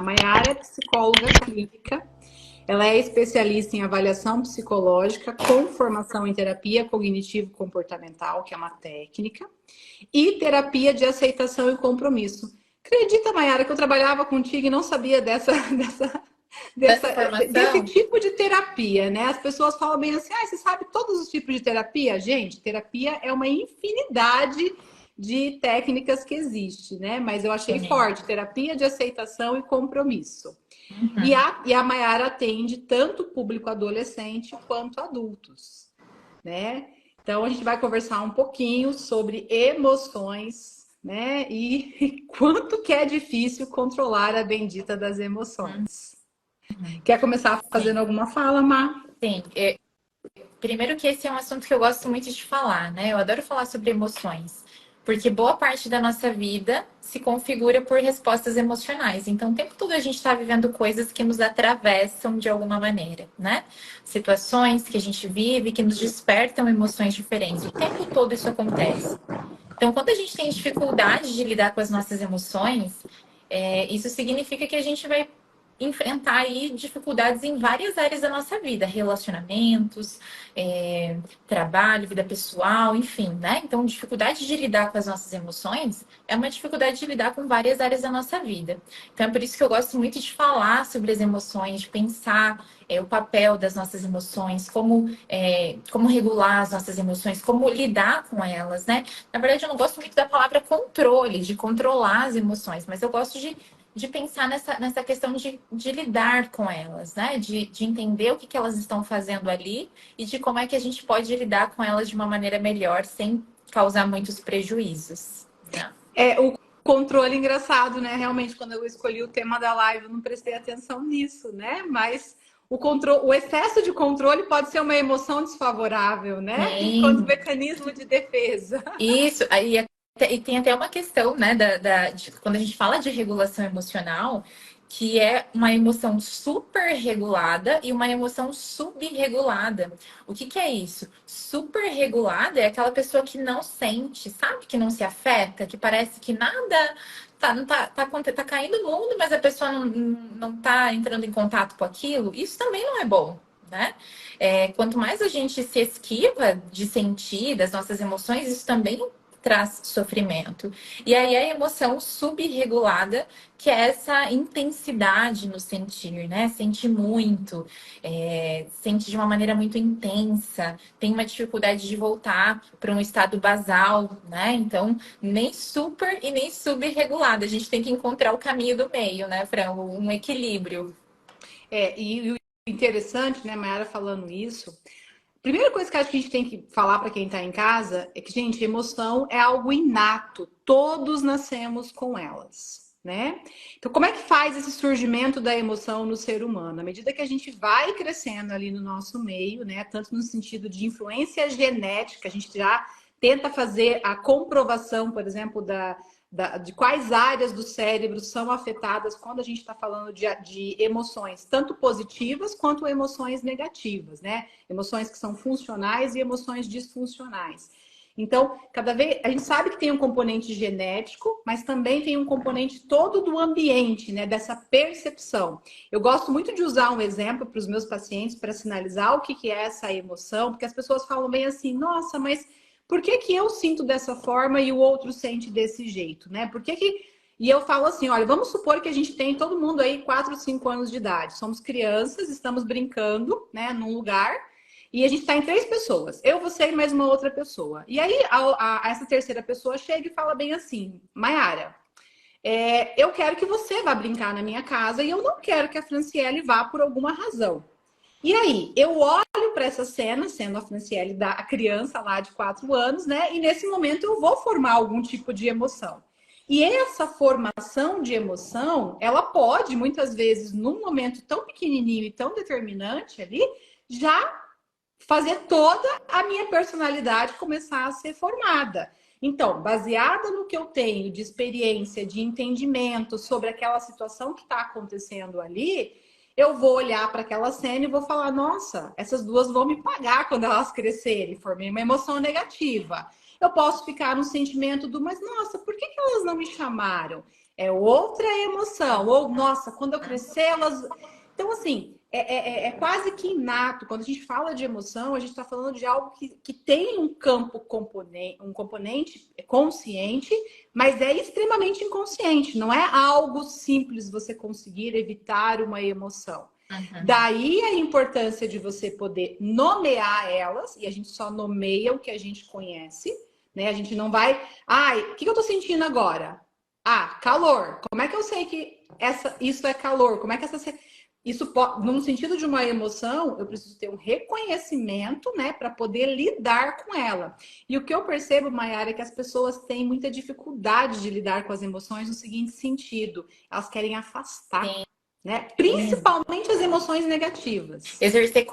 Maiara é psicóloga clínica. Ela é especialista em avaliação psicológica com formação em terapia cognitivo-comportamental, que é uma técnica, e terapia de aceitação e compromisso. Acredita, Maiara, que eu trabalhava contigo e não sabia Dessa desse formação? tipo de terapia, né? As pessoas falam bem assim, você sabe todos os tipos de terapia? Gente, terapia é uma infinidade de técnicas que existe, né? Mas eu achei Sim. forte, terapia de aceitação e compromisso. Uhum. E a Maiara atende tanto público adolescente quanto adultos, né? Então a gente vai conversar um pouquinho sobre emoções, né? E quanto que é difícil controlar a bendita das emoções. Uhum. Quer começar Sim, fazendo alguma fala, Má? sim. Primeiro que esse é um assunto que eu gosto muito de falar, né? Eu adoro falar sobre emoções, porque boa parte da nossa vida se configura por respostas emocionais. Então, o tempo todo a gente está vivendo coisas que nos atravessam de alguma maneira, né? Situações que a gente vive que nos despertam emoções diferentes. O tempo todo isso acontece. Então, quando a gente tem dificuldade de lidar com as nossas emoções, isso significa que a gente vai enfrentar aí dificuldades em várias áreas da nossa vida, relacionamentos, trabalho, vida pessoal, enfim, né? Então, dificuldade de lidar com as nossas emoções é uma dificuldade de lidar com várias áreas da nossa vida. Então, é por isso que eu gosto muito de falar sobre as emoções, de pensar o papel das nossas emoções, como regular as nossas emoções, como lidar com elas, né? Na verdade, eu não gosto muito da palavra controle, de controlar as emoções, mas eu gosto de pensar nessa questão de lidar com elas, né? De entender o que elas estão fazendo ali e de como é que a gente pode lidar com elas de uma maneira melhor, sem causar muitos prejuízos, né? É o controle engraçado, né? Realmente, quando eu escolhi o tema da live, eu não prestei atenção nisso, né? Mas o excesso de controle pode ser uma emoção desfavorável, né? Enquanto Sim, mecanismo de defesa. isso. E tem até uma questão, né, quando a gente fala de regulação emocional, que é uma emoção super regulada e uma emoção subregulada. O que que é isso? Super regulada é aquela pessoa que não sente, sabe? Que não se afeta, que parece que nada não tá caindo no mundo, mas a pessoa não tá entrando em contato com aquilo. Isso também não é bom, né? Quanto mais a gente se esquiva de sentir das nossas emoções, isso também traz sofrimento. E aí a emoção subregulada, que é essa intensidade no sentir, né? Sente muito, sente de uma maneira muito intensa, tem uma dificuldade de voltar para um estado basal, né? Então, nem super e nem subregulada. A gente tem que encontrar o caminho do meio, né, Fran? Um equilíbrio. E o interessante, né, Mayara falando isso, primeira coisa que acho que a gente tem que falar para quem está em casa é que, gente, emoção é algo inato. Todos nascemos com elas, né? Então, como é que faz esse surgimento da emoção no ser humano? À medida que a gente vai crescendo ali no nosso meio, né? Tanto no sentido de influência genética, a gente já tenta fazer a comprovação, por exemplo, de quais áreas do cérebro são afetadas quando a gente está falando de emoções, tanto positivas quanto emoções negativas, né? Emoções que são funcionais e emoções disfuncionais. Então, cada vez a gente sabe que tem um componente genético, mas também tem um componente todo do ambiente, né? Dessa percepção. Eu gosto muito de usar um exemplo para os meus pacientes para sinalizar o que é essa emoção, porque as pessoas falam bem assim, nossa, mas por que que eu sinto dessa forma e o outro sente desse jeito, né? Por que que... E eu falo assim, olha, vamos supor que a gente tem todo mundo aí 4, 5 anos de idade. Somos crianças, estamos brincando, né, num lugar, e a gente está em três pessoas. Eu, você e mais uma outra pessoa. E aí essa terceira pessoa chega e fala bem assim, Maiara, eu quero que você vá brincar na minha casa e eu não quero que a Franciele vá por alguma razão. E aí, eu olho para essa cena, sendo a Franciele a criança lá de 4 anos, né? E nesse momento eu vou formar algum tipo de emoção. E essa formação de emoção, ela pode, muitas vezes, num momento tão pequenininho e tão determinante ali, já fazer toda a minha personalidade começar a ser formada. Então, baseada no que eu tenho de experiência, de entendimento sobre aquela situação que está acontecendo ali, eu vou olhar para aquela cena e vou falar: nossa, essas duas vão me pagar quando elas crescerem. Formei uma emoção negativa. Eu posso ficar no sentimento do, mas nossa, por que elas não me chamaram? é outra emoção. Ou, nossa, quando eu crescer, elas. Então, assim, é quase que inato. Quando a gente fala de emoção, a gente está falando de algo que tem um campo componente, um componente consciente, mas é extremamente inconsciente. Não é algo simples você conseguir evitar uma emoção. Uhum. Daí a importância de você poder nomear elas, e a gente só nomeia o que a gente conhece, né? A gente não vai. Ai, o que eu tô sentindo agora? Ah, calor. Como é que eu sei que isso é calor? Como é que isso pode, num sentido de uma emoção, eu preciso ter um reconhecimento, né, para poder lidar com ela. E o que eu percebo, Mayara, é que as pessoas têm muita dificuldade de lidar com as emoções no seguinte sentido: elas querem afastar, né? Sim. Principalmente as emoções negativas. Exercer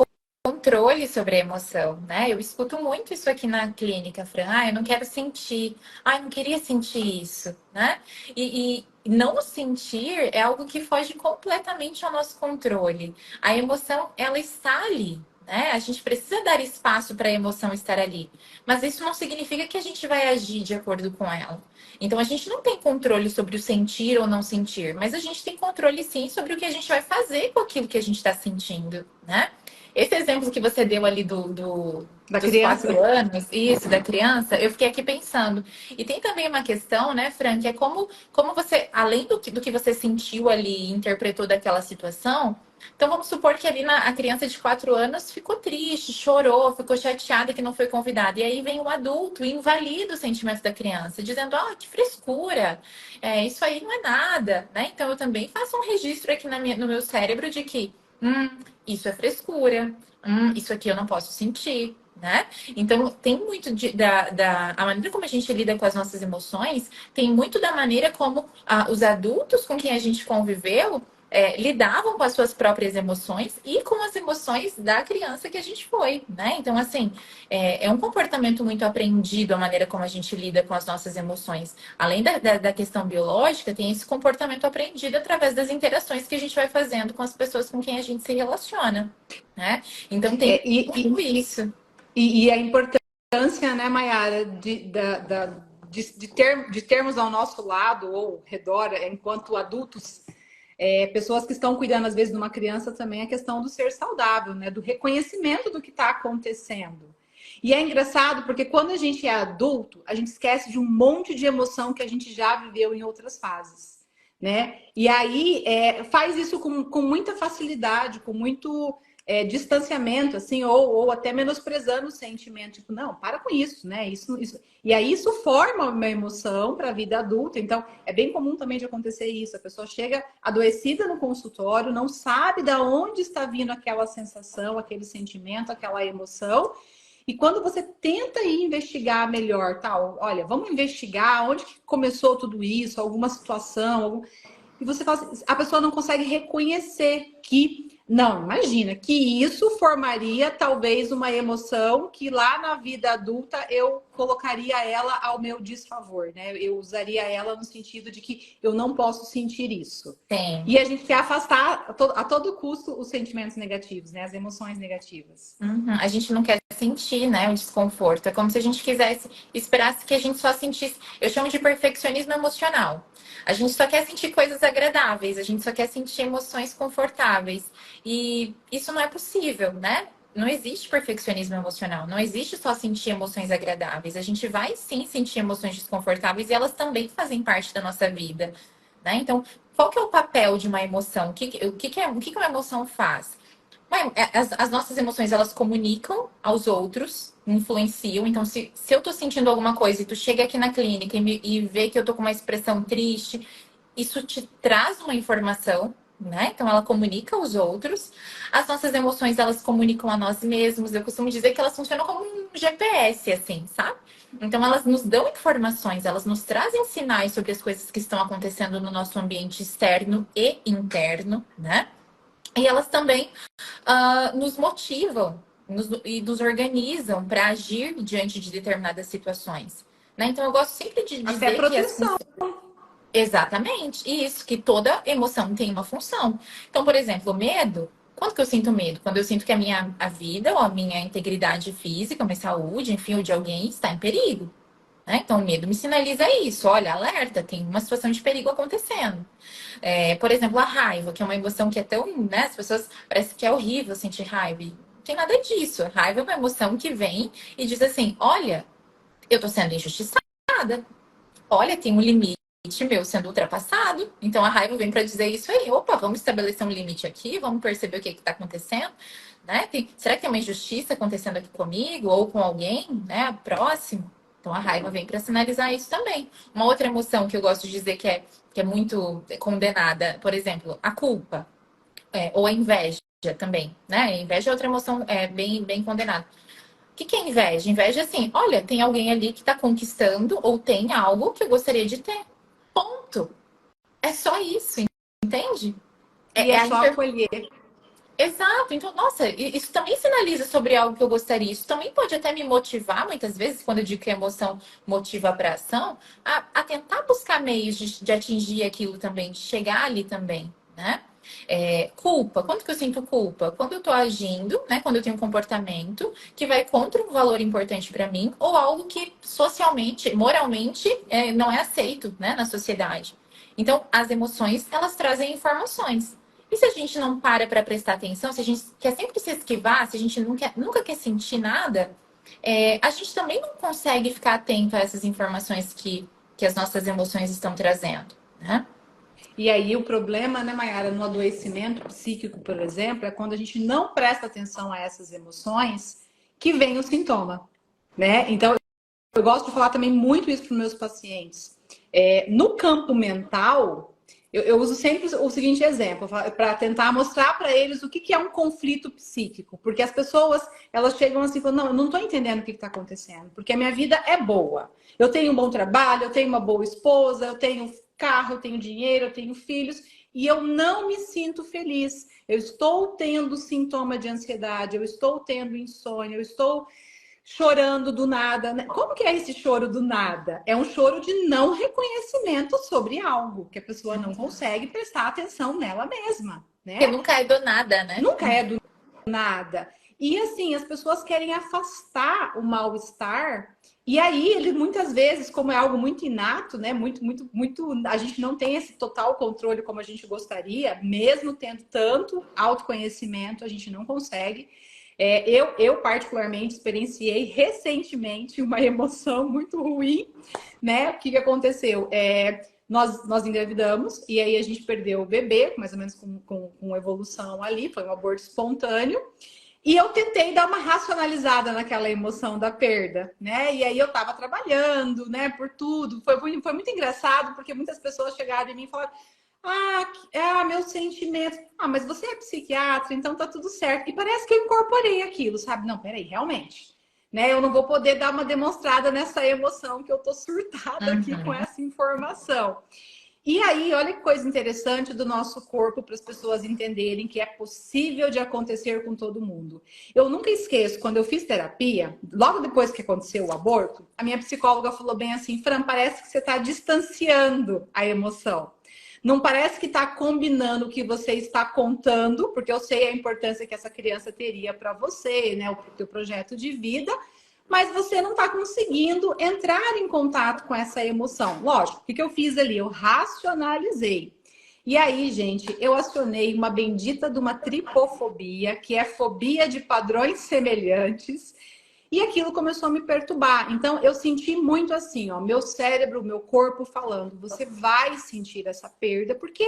controle sobre a emoção, né? Eu escuto muito isso aqui na clínica, Fran. Ah, eu não quero sentir. Ah, eu não queria sentir isso, né? E não sentir é algo que foge completamente ao nosso controle. A emoção, ela está ali, né? A gente precisa dar espaço para a emoção estar ali. Mas isso não significa que a gente vai agir de acordo com ela. Então a gente não tem controle sobre o sentir ou não sentir, mas a gente tem controle sim sobre o que a gente vai fazer com aquilo que a gente está sentindo, né? Esse exemplo que você deu ali Da dos criança. 4 anos, isso, da criança, eu fiquei aqui pensando. E tem também uma questão, né, Fran, que é como você, além do que você sentiu ali e interpretou daquela situação, então vamos supor que ali a criança de 4 anos ficou triste, chorou, ficou chateada que não foi convidada. E aí vem o adulto e invalida o sentimento da criança, dizendo, ah, que frescura, isso aí não é nada, né? Então eu também faço um registro aqui no meu cérebro de que hum, isso é frescura. Isso aqui eu não posso sentir, né? Então, tem muito a maneira como a gente lida com as nossas emoções, tem muito da maneira como os adultos com quem a gente conviveu lidavam com as suas próprias emoções e com as emoções da criança que a gente foi, né? Então, assim, é um comportamento muito aprendido a maneira como a gente lida com as nossas emoções. Além da questão biológica, tem esse comportamento aprendido através das interações que a gente vai fazendo com as pessoas com quem a gente se relaciona, né? Então tem É, e, tudo isso. e a importância, né, Mayara, de termos ao nosso lado ou redor, enquanto adultos, pessoas que estão cuidando, às vezes, de uma criança também, a questão do ser saudável, né? Do reconhecimento do que está acontecendo. E é engraçado porque quando a gente é adulto, a gente esquece de um monte de emoção que a gente já viveu em outras fases, né? E aí faz isso com muita facilidade, com muito distanciamento, assim, ou até menosprezando o sentimento, tipo, não, para com isso, né? Isso. E aí isso forma uma emoção para a vida adulta. Então, é bem comum também de acontecer isso. A pessoa chega adoecida no consultório, não sabe de onde está vindo aquela sensação, aquele sentimento, aquela emoção. E quando você tenta ir investigar melhor, tal, olha, vamos investigar onde que começou tudo isso, alguma situação, e você fala assim, a pessoa não consegue reconhecer que, não, imagina, que isso formaria talvez uma emoção que lá na vida adulta eu colocaria ela ao meu desfavor, né? Eu usaria ela no sentido de que eu não posso sentir isso. Tem. E a gente quer afastar a todo custo os sentimentos negativos, né? As emoções negativas. Uhum. A gente não quer sentir, né, o desconforto. É como se a gente quisesse, esperasse que a gente só sentisse. Eu chamo de perfeccionismo emocional. A gente só quer sentir coisas agradáveis, a gente só quer sentir emoções confortáveis. E isso não é possível, né? Não existe perfeccionismo emocional, não existe só sentir emoções agradáveis. A gente vai sim sentir emoções desconfortáveis e elas também fazem parte da nossa vida, né? Então, qual que é o papel de uma emoção? O que uma emoção faz? As nossas emoções, elas comunicam aos outros, influenciam. Então, se eu tô sentindo alguma coisa e tu chega aqui na clínica e vê que eu tô com uma expressão triste, isso te traz uma informação, né? Então, ela comunica aos outros. As nossas emoções, elas comunicam a nós mesmos. Eu costumo dizer que elas funcionam como um GPS, assim, sabe? Então, elas nos dão informações, elas nos trazem sinais sobre as coisas que estão acontecendo no nosso ambiente externo e interno, né? E elas também nos motivam e nos organizam para agir diante de determinadas situações. Né? Então, eu gosto sempre de Até dizer que proteção. exatamente isso, que toda emoção tem uma função. Então, por exemplo, o medo. Quando que eu sinto medo? Quando eu sinto que a vida ou a minha integridade física, a minha saúde, enfim, ou de alguém está em perigo. né? Então, o medo me sinaliza isso. Olha, alerta, tem uma situação de perigo acontecendo. Por exemplo, a raiva, que é uma emoção que é tão, né? As pessoas parece que é horrível sentir raiva. E não tem nada disso. A raiva é uma emoção que vem e diz assim: olha, eu tô sendo injustiçada. Olha, tem um limite meu sendo ultrapassado. Então a raiva vem para dizer isso aí. Opa, vamos estabelecer um limite aqui, vamos perceber o que está acontecendo. Né? Será que tem uma injustiça acontecendo aqui comigo ou com alguém, né? Próximo? Então a raiva vem para sinalizar isso também. Uma outra emoção que eu gosto de dizer que é muito condenada, por exemplo, a culpa, ou a inveja também, né? A inveja é outra emoção bem condenada. O que é inveja? Inveja é assim, olha, tem alguém ali que está conquistando ou tem algo que eu gostaria de ter. Ponto. É só isso, entende? E é A só acolher. Exato. Então, nossa, isso também sinaliza sobre algo que eu gostaria. Isso também pode até me motivar, muitas vezes, quando eu digo que a emoção motiva para ação, a tentar buscar meios de atingir aquilo também, de chegar ali também, né? Culpa. Quando que eu sinto culpa? Quando eu tô agindo, né? Quando eu tenho um comportamento que vai contra um valor importante para mim ou algo que socialmente, moralmente, não é aceito, né, na sociedade. Então, as emoções, elas trazem informações. E se a gente não para prestar atenção, se a gente quer sempre se esquivar, se a gente nunca quer sentir nada, a gente também não consegue ficar atento a essas informações que as nossas emoções estão trazendo, né? E aí o problema, né, Mayara, no adoecimento psíquico, por exemplo, é quando a gente não presta atenção a essas emoções que vem o sintoma, né? Então, eu gosto de falar também muito isso para os meus pacientes. No campo mental, eu uso sempre o seguinte exemplo, para tentar mostrar para eles o que é um conflito psíquico. Porque as pessoas, elas chegam assim, falam, não, eu não estou entendendo o que está acontecendo, porque a minha vida é boa. Eu tenho um bom trabalho, eu tenho uma boa esposa, eu tenho carro, eu tenho dinheiro, eu tenho filhos, e eu não me sinto feliz. Eu estou tendo sintoma de ansiedade, eu estou tendo insônia, eu estou chorando do nada, né? Como que é esse choro do nada? É um choro de não reconhecimento sobre algo, que a pessoa não consegue prestar atenção nela mesma, Porque né? nunca é do nada, né? Nunca é do nada. E assim, as pessoas querem afastar o mal-estar. E aí, ele muitas vezes, como é algo muito inato, né? Muito, a gente não tem esse total controle como a gente gostaria, mesmo tendo tanto autoconhecimento, a gente não consegue. Eu particularmente experienciei recentemente uma emoção muito ruim, né? O que aconteceu? Nós engravidamos e aí a gente perdeu o bebê, mais ou menos com evolução ali, foi um aborto espontâneo. E eu tentei dar uma racionalizada naquela emoção da perda, né? E aí eu tava trabalhando, né, por tudo. Foi muito engraçado, porque muitas pessoas chegaram em mim e falaram: meu sentimento. Ah, mas você é psiquiatra, então tá tudo certo. E parece que eu incorporei aquilo, sabe? Não, peraí, realmente. Né? Eu não vou poder dar uma demonstrada nessa emoção que eu tô surtada aqui com Uhum. essa informação. E aí, olha que coisa interessante do nosso corpo para as pessoas entenderem que é possível de acontecer com todo mundo. Eu nunca esqueço, quando eu fiz terapia, logo depois que aconteceu o aborto, a minha psicóloga falou bem assim: Fran, parece que você está distanciando a emoção. Não parece que está combinando o que você está contando, porque eu sei a importância que essa criança teria para você, né, o teu projeto de vida, mas você não está conseguindo entrar em contato com essa emoção. Lógico, o que eu fiz ali? Eu racionalizei. E aí, gente, eu acionei uma bendita de uma tripofobia, que é fobia de padrões semelhantes, e aquilo começou a me perturbar. Então, eu senti muito assim, ó, meu cérebro, meu corpo falando: você vai sentir essa perda, porque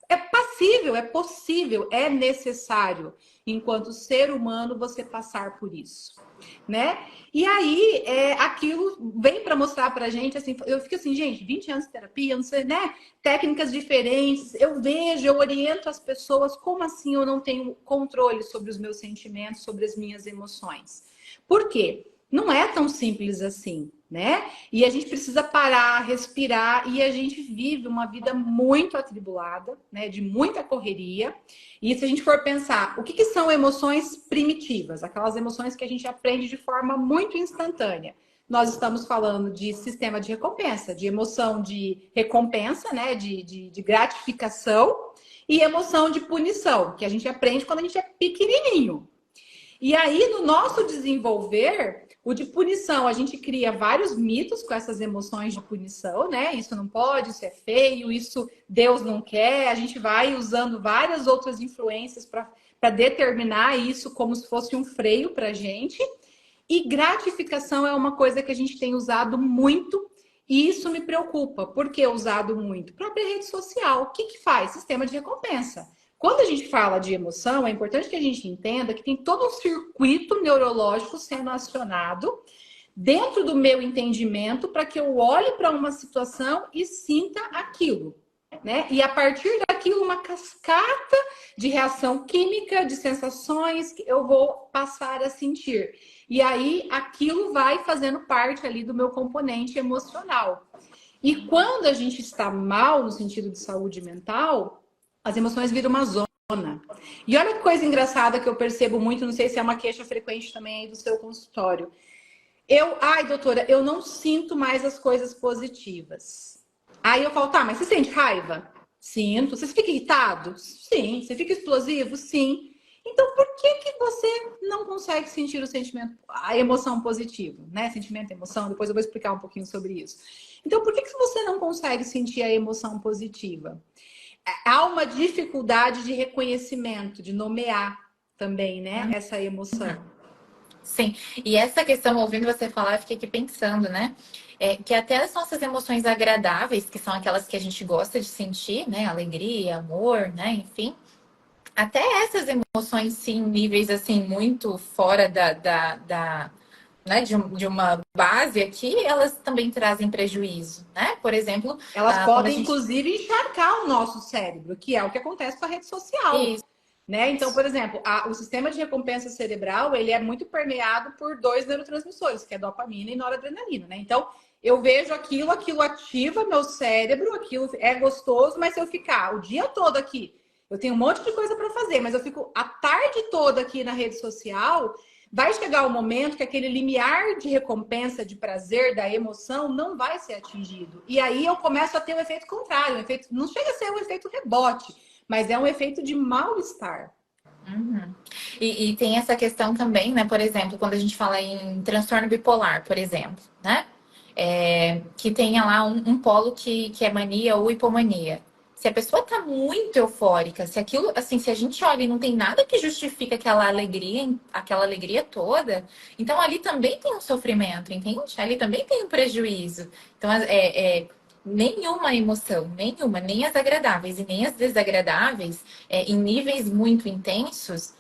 é passível, é possível, é necessário, enquanto ser humano, você passar por isso, né? E aí, aquilo vem para mostrar para a gente, assim, eu fico assim, gente, 20 anos de terapia, não sei, né? Técnicas diferentes, eu vejo, eu oriento as pessoas, como assim eu não tenho controle sobre os meus sentimentos, sobre as minhas emoções? Por quê? Não é tão simples assim, né? E a gente precisa parar, respirar, e a gente vive uma vida muito atribulada, né? De muita correria. E se a gente for pensar, o que são emoções primitivas? Aquelas emoções que a gente aprende de forma muito instantânea. Nós estamos falando de sistema de recompensa, de emoção de recompensa, né? De gratificação, e emoção de punição, que a gente aprende quando a gente é pequenininho. E aí, no nosso desenvolver, O de punição, a gente cria vários mitos com essas emoções de punição, né? Isso não pode, isso é feio, isso Deus não quer. A gente vai usando várias outras influências para determinar isso como se fosse um freio para a gente. E gratificação é uma coisa que a gente tem usado muito e isso me preocupa. Por que usado muito? Própria rede social. O que faz? Sistema de recompensa. Quando a gente fala de emoção, é importante que a gente entenda que tem todo um circuito neurológico sendo acionado dentro do meu entendimento para que eu olhe para uma situação e sinta aquilo. Né? E a partir daquilo, uma cascata de reação química, de sensações que eu vou passar a sentir. E aí, aquilo vai fazendo parte ali do meu componente emocional. E quando a gente está mal, no sentido de saúde mental, as emoções viram uma zona. E olha que coisa engraçada que eu percebo muito, não sei se é uma queixa frequente também aí do seu consultório. Ai, doutora, eu não sinto mais as coisas positivas. Aí eu falo, tá, mas você sente raiva? Sinto. Você fica irritado? Sim. Você fica explosivo? Sim. Então, por que você não consegue sentir o sentimento, a emoção positiva, né? Sentimento, emoção, depois eu vou explicar um pouquinho sobre isso. Então, por que você não consegue sentir a emoção positiva? Há uma dificuldade de reconhecimento, de nomear também, né? Essa emoção. Sim, e essa questão, ouvindo você falar, eu fiquei aqui pensando, né? Que até as nossas emoções agradáveis, que são aquelas que a gente gosta de sentir, né? Alegria, amor, né? Enfim. Até essas emoções, sim, níveis assim, muito fora né, de uma base aqui, elas também trazem prejuízo, né? Por exemplo, elas quando a podem, gente... inclusive, encharcar o nosso cérebro, que é o que acontece com a rede social. Isso. Né? Então, por exemplo, o sistema de recompensa cerebral ele é muito permeado por dois neurotransmissores, que é dopamina e noradrenalina. Né? Então, eu vejo aquilo ativa meu cérebro, aquilo é gostoso, mas se eu ficar o dia todo aqui, eu tenho um monte de coisa para fazer, mas eu fico a tarde toda aqui na rede social, vai chegar o momento que aquele limiar de recompensa, de prazer, da emoção, não vai ser atingido. E aí eu começo a ter o efeito contrário, não chega a ser um efeito rebote, mas é um efeito de mal-estar. Uhum. E tem essa questão também, né? Por exemplo, quando a gente fala em transtorno bipolar, por exemplo, né? Que tenha lá um polo que é mania ou hipomania. Se a pessoa tá muito eufórica, se aquilo, assim, se a gente olha e não tem nada que justifique aquela alegria toda, então ali também tem um sofrimento, entende? Ali também tem um prejuízo. Então, nenhuma emoção, nem as agradáveis e nem as desagradáveis, em níveis muito intensos,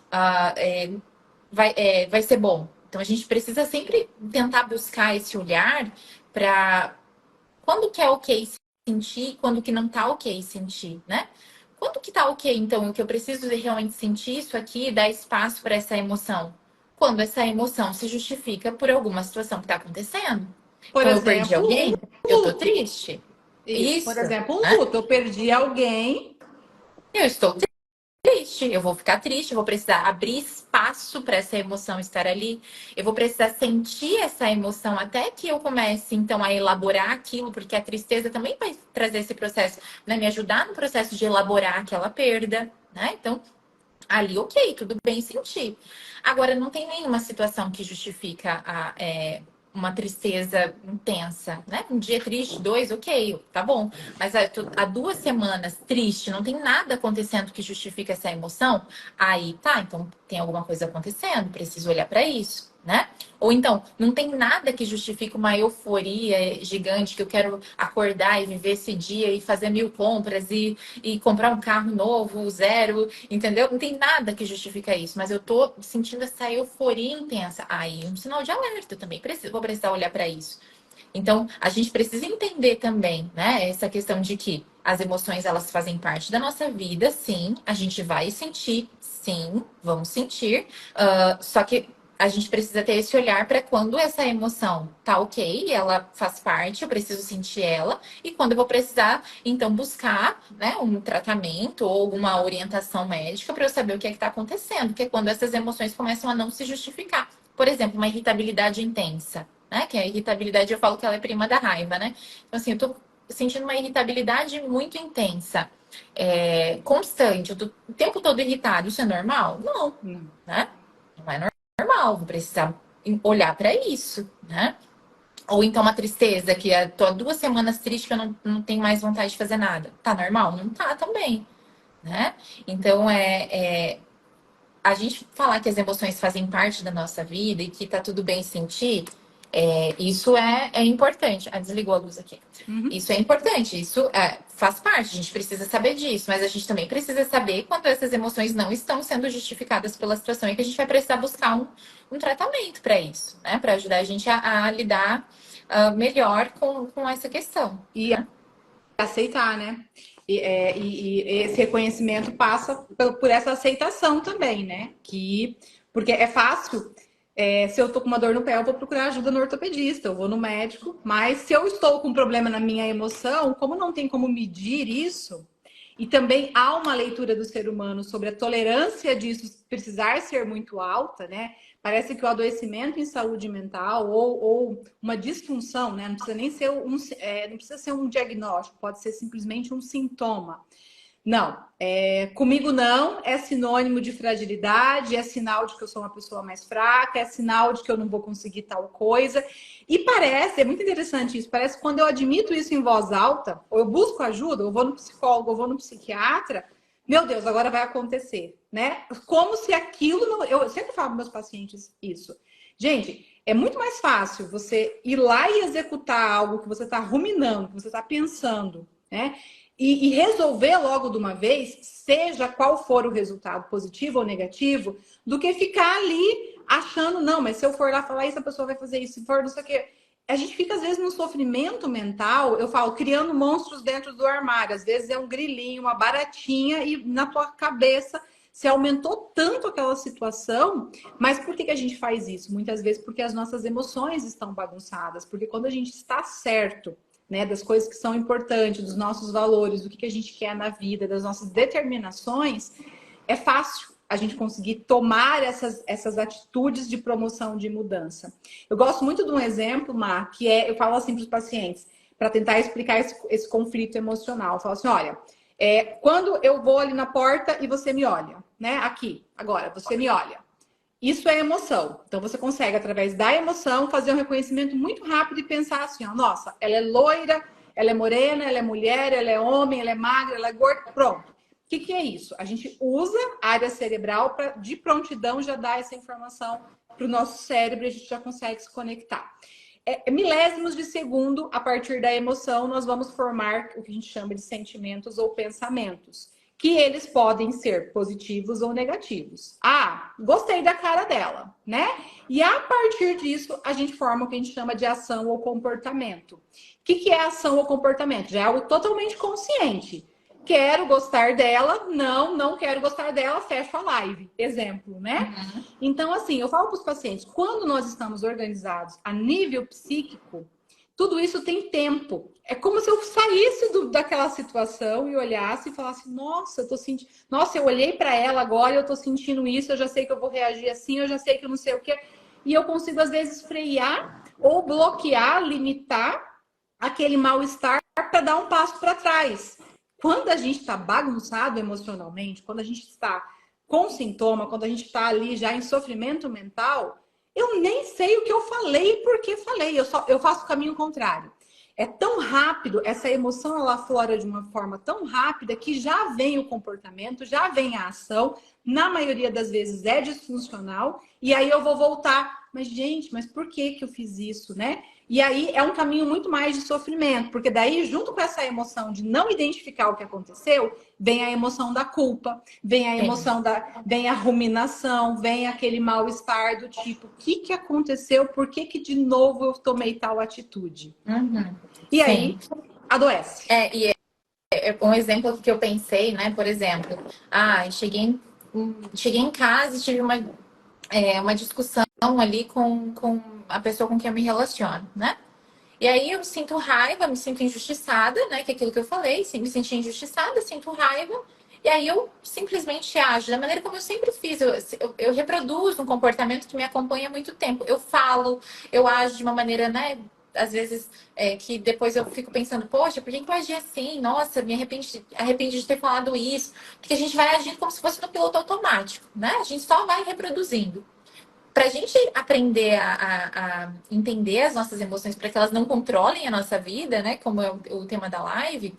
vai ser bom. Então a gente precisa sempre tentar buscar esse olhar para quando que é ok sentir e quando que não tá ok sentir, né? Quando que tá ok, então, o que eu preciso de realmente sentir isso aqui e dar espaço para essa emoção? Quando essa emoção se justifica por alguma situação que tá acontecendo. Por Então, eu perdi exemplo, alguém, um eu tô luto. triste. Isso. Por Isso, exemplo, um né? luto. Eu perdi alguém. Eu estou triste, eu vou ficar triste, eu vou precisar abrir espaço para essa emoção estar ali, eu vou precisar sentir essa emoção até que eu comece, então, a elaborar aquilo, porque a tristeza também vai trazer esse processo, né? Me ajudar no processo de elaborar aquela perda, né? Então, ali, ok, tudo bem sentir. Agora, não tem nenhuma situação que justifica uma tristeza intensa, né? Um dia triste, dois, ok, tá bom. Mas há 2 semanas triste, não tem nada acontecendo que justifique essa emoção, aí tá, então tem alguma coisa acontecendo, preciso olhar para isso, né? Ou então, não tem nada que justifique uma euforia gigante que eu quero acordar e viver esse dia e fazer 1000 compras e comprar um carro novo, zero, entendeu? Não tem nada que justifica isso, mas eu tô sentindo essa euforia intensa. Aí, um sinal de alerta, eu também vou precisar olhar para isso. Então, a gente precisa entender também, né, essa questão de que as emoções, elas fazem parte da nossa vida, sim, a gente vai sentir, sim, vamos sentir, só que a gente precisa ter esse olhar para quando essa emoção tá ok, ela faz parte, eu preciso sentir ela, e quando eu vou precisar, então, buscar, né, um tratamento ou alguma orientação médica para eu saber o que é que está acontecendo, que é quando essas emoções começam a não se justificar. Por exemplo, uma irritabilidade intensa, né? Que a irritabilidade, eu falo que ela é prima da raiva, né? Então, assim, eu tô sentindo uma irritabilidade muito intensa, constante, eu tô o tempo todo irritado. Isso é normal? Não, Não. né? Não é normal. Vou precisar olhar para isso, né? Ou então uma tristeza, que tô há 2 semanas triste que eu não tenho mais vontade de fazer nada. Tá normal? Não tá também, né? Então, a gente falar que as emoções fazem parte da nossa vida e que tá tudo bem sentir, isso é importante. Ah, desligou a luz aqui. Uhum. Isso é importante, isso faz parte, a gente precisa saber disso, mas a gente também precisa saber quando essas emoções não estão sendo justificadas pela situação e que a gente vai precisar buscar um tratamento para isso, né? Para ajudar a gente a lidar melhor com essa questão. E Né? aceitar, né? E esse reconhecimento passa por essa aceitação também, né? Porque é fácil. Se eu tô com uma dor no pé, eu vou procurar ajuda no ortopedista, eu vou no médico. Mas se eu estou com um problema na minha emoção, como não tem como medir isso, e também há uma leitura do ser humano sobre a tolerância disso precisar ser muito alta, né? Parece que o adoecimento em saúde mental ou uma disfunção, né? Não precisa nem ser não precisa ser um diagnóstico, pode ser simplesmente um sintoma. Não, comigo não, é sinônimo de fragilidade, é sinal de que eu sou uma pessoa mais fraca, é sinal de que eu não vou conseguir tal coisa. E parece, é muito interessante isso, parece que quando eu admito isso em voz alta, ou eu busco ajuda, ou vou no psicólogo, ou vou no psiquiatra, meu Deus, agora vai acontecer, né? Como se aquilo não. Eu sempre falo para meus pacientes isso. Gente, é muito mais fácil você ir lá e executar algo que você está ruminando, que você está pensando, né? E resolver logo de uma vez, seja qual for o resultado, positivo ou negativo, do que ficar ali achando, não, mas se eu for lá falar isso, a pessoa vai fazer isso, se for não sei o quê. A gente fica, às vezes, num sofrimento mental, eu falo, criando monstros dentro do armário. Às vezes é um grilinho, uma baratinha, e na tua cabeça se aumentou tanto aquela situação. Mas por que a gente faz isso? Muitas vezes porque as nossas emoções estão bagunçadas. Porque quando a gente está certo, né, das coisas que são importantes, dos nossos valores, do que a gente quer na vida, das nossas determinações, é fácil a gente conseguir tomar essas atitudes de promoção de mudança. Eu gosto muito de um exemplo, Mar, que eu falo assim para os pacientes, para tentar explicar esse conflito emocional. Eu falo assim, olha, quando eu vou ali na porta e você me olha, né? Aqui, agora, você me olha. Isso é emoção. Então você consegue, através da emoção, fazer um reconhecimento muito rápido e pensar assim, ó, nossa, ela é loira, ela é morena, ela é mulher, ela é homem, ela é magra, ela é gorda, pronto. O que é isso? A gente usa a área cerebral para, de prontidão, já dar essa informação para o nosso cérebro e a gente já consegue se conectar. Milésimos de segundo, a partir da emoção, nós vamos formar o que a gente chama de sentimentos ou pensamentos, que eles podem ser positivos ou negativos. Ah, gostei da cara dela, né? E a partir disso, a gente forma o que a gente chama de ação ou comportamento. O que é ação ou comportamento? Já é algo totalmente consciente. Quero gostar dela, não quero gostar dela, fecho a live. Exemplo, né? Uhum. Então, assim, eu falo para os pacientes, quando nós estamos organizados a nível psíquico, tudo isso tem tempo. É como se eu saísse daquela situação e olhasse e falasse, nossa, eu tô sentindo. Nossa, eu olhei para ela agora, eu tô sentindo isso, eu já sei que eu vou reagir assim, eu já sei que eu não sei o quê. E eu consigo, às vezes, frear ou bloquear, limitar aquele mal-estar para dar um passo para trás. Quando a gente está bagunçado emocionalmente, quando a gente está com sintoma, quando a gente está ali já em sofrimento mental, eu nem sei o que eu falei e por que falei. Eu faço o caminho contrário. É tão rápido, essa emoção ela aflora de uma forma tão rápida que já vem o comportamento, já vem a ação. Na maioria das vezes é disfuncional. E aí eu vou voltar. Mas, gente, mas por que eu fiz isso, né? E aí é um caminho muito mais de sofrimento, porque daí, junto com essa emoção de não identificar o que aconteceu, vem a emoção da culpa, vem a emoção vem a ruminação, vem aquele mal-estar do tipo, o que aconteceu? Por que de novo eu tomei tal atitude? Uhum. E aí, adoece. Um exemplo que eu pensei, né? Por exemplo, cheguei em casa e tive uma discussão ali com a pessoa com quem eu me relaciono, né? E aí eu sinto raiva, me sinto injustiçada, né? Que é aquilo que eu falei, me senti injustiçada, sinto raiva. E aí eu simplesmente ajo da maneira como eu sempre fiz. Eu reproduzo um comportamento que me acompanha há muito tempo. Eu falo, eu ajo de uma maneira, né? Às vezes que depois eu fico pensando, poxa, por que eu agi assim? Nossa, me arrependi de ter falado isso. Porque a gente vai agindo como se fosse no piloto automático, né? A gente só vai reproduzindo. pra gente aprender a entender as nossas emoções para que elas não controlem a nossa vida, né? Como é o tema da live,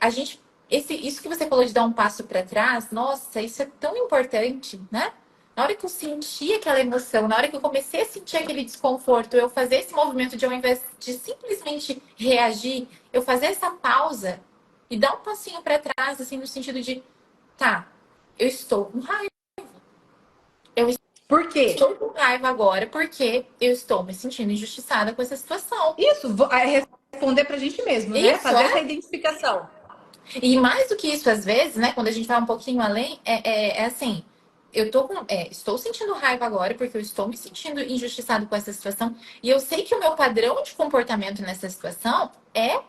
a gente. Isso que você falou de dar um passo para trás, nossa, isso é tão importante, né? Na hora que eu senti aquela emoção, na hora que eu comecei a sentir aquele desconforto, eu fazer esse movimento de, ao invés de simplesmente reagir, eu fazer essa pausa e dar um passinho para trás, assim, no sentido de, tá, eu estou com raiva. Por quê? Estou com raiva agora porque eu estou me sentindo injustiçada com essa situação. Isso, é responder pra gente mesmo, né? Isso Fazer essa é. identificação. E mais do que isso, às vezes, né? Quando a gente vai um pouquinho além, é assim. Estou sentindo raiva agora porque eu estou me sentindo injustiçado com essa situação. E eu sei que o meu padrão de comportamento nessa situação é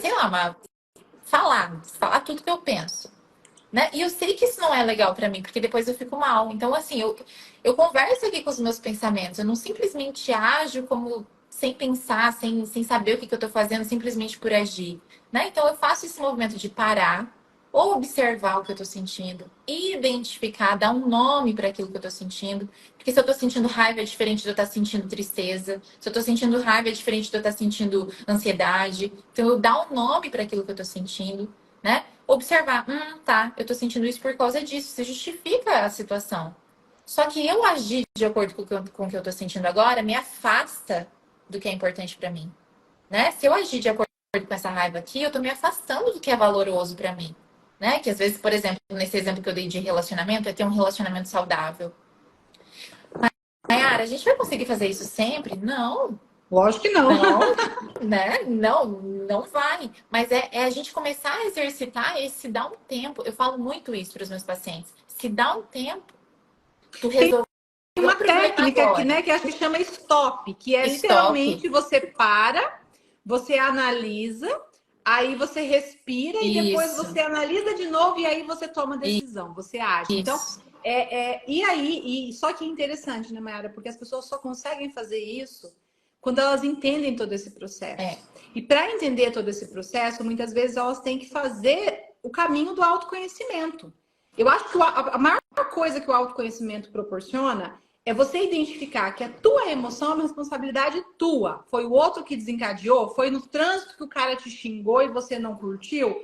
sei Isso. lá, falar tudo que eu penso. Né? E eu sei que isso não é legal pra mim, porque depois eu fico mal. Então, assim, eu converso aqui com os meus pensamentos. Eu não simplesmente ajo como sem pensar, sem saber o que eu tô fazendo, simplesmente por agir. Né? Então, eu faço esse movimento de parar, observar o que eu tô sentindo, identificar, dar um nome para aquilo que eu tô sentindo. Porque se eu tô sentindo raiva é diferente de eu estar sentindo tristeza. Se eu tô sentindo raiva é diferente de eu estar sentindo ansiedade. Então, eu dar um nome para aquilo que eu tô sentindo, né? Observar, tá, eu tô sentindo isso por causa disso, isso justifica a situação. Só que eu agir de acordo com o que eu tô sentindo agora me afasta do que é importante pra mim, né? Se eu agir de acordo com essa raiva aqui, eu tô me afastando do que é valoroso pra mim, né? Que às vezes, por exemplo, nesse exemplo que eu dei de relacionamento, é ter um relacionamento saudável. Nayara, a gente vai conseguir fazer isso sempre? Não, Lógico que não. não, né? Não vai. Mas é a gente começar a exercitar e se dar um tempo. Eu falo muito isso para os meus pacientes. Se dá um tempo, tu Tem resolver o uma problema técnica que, agora. né, que acho que chama stop, que é Stop. literalmente você para, você analisa, aí você respira e depois Isso. você analisa de novo e aí você toma decisão, você age. Então, Isso. e aí, só que é interessante, né, Mayara? Porque as pessoas só conseguem fazer isso quando elas entendem todo esse É. processo. E para entender todo esse processo, muitas vezes elas têm que fazer o caminho do autoconhecimento. Eu acho que a maior coisa que o autoconhecimento proporciona é você identificar que a tua emoção é uma responsabilidade tua. Foi o outro que desencadeou, foi no trânsito que o cara te xingou e você não curtiu.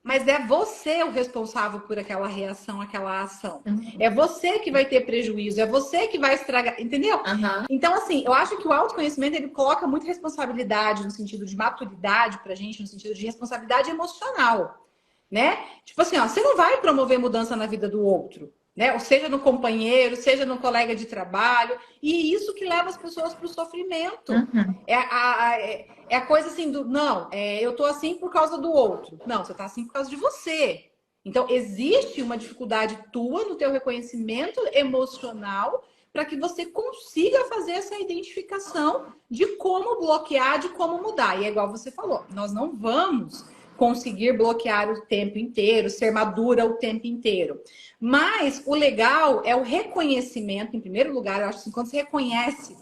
Mas é você o responsável por aquela reação, aquela ação. É você que vai ter prejuízo, é você que vai estragar, entendeu? Uhum. Então, assim, eu acho que o autoconhecimento ele coloca muita responsabilidade no sentido de maturidade pra gente, no sentido de responsabilidade emocional, né? Tipo assim, ó, você não vai promover mudança na vida do outro, né? Ou seja no companheiro, seja no colega de trabalho, e isso que leva as pessoas para o sofrimento. Uhum. É a coisa assim do, não, eu tô assim por causa do outro. Não, você tá assim por causa de você. Então, existe uma dificuldade tua no teu reconhecimento emocional para que você consiga fazer essa identificação de como bloquear, de como mudar. E é igual você falou, nós não vamos conseguir bloquear o tempo inteiro, ser madura o tempo inteiro. Mas o legal é o reconhecimento, em primeiro lugar, eu acho assim, quando você reconhece,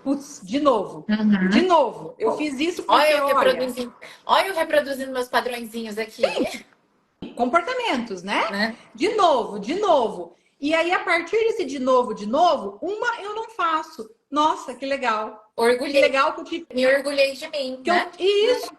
putz, de Uhum. novo, eu fiz isso porque, Olha eu reproduzindo meus padrõezinhos aqui, comportamentos, né? né? De novo. E aí, a partir desse de novo, uma eu não faço. Nossa, que legal. Que Orgulhei, legal que eu te. me orgulhei de mim, né? Isso.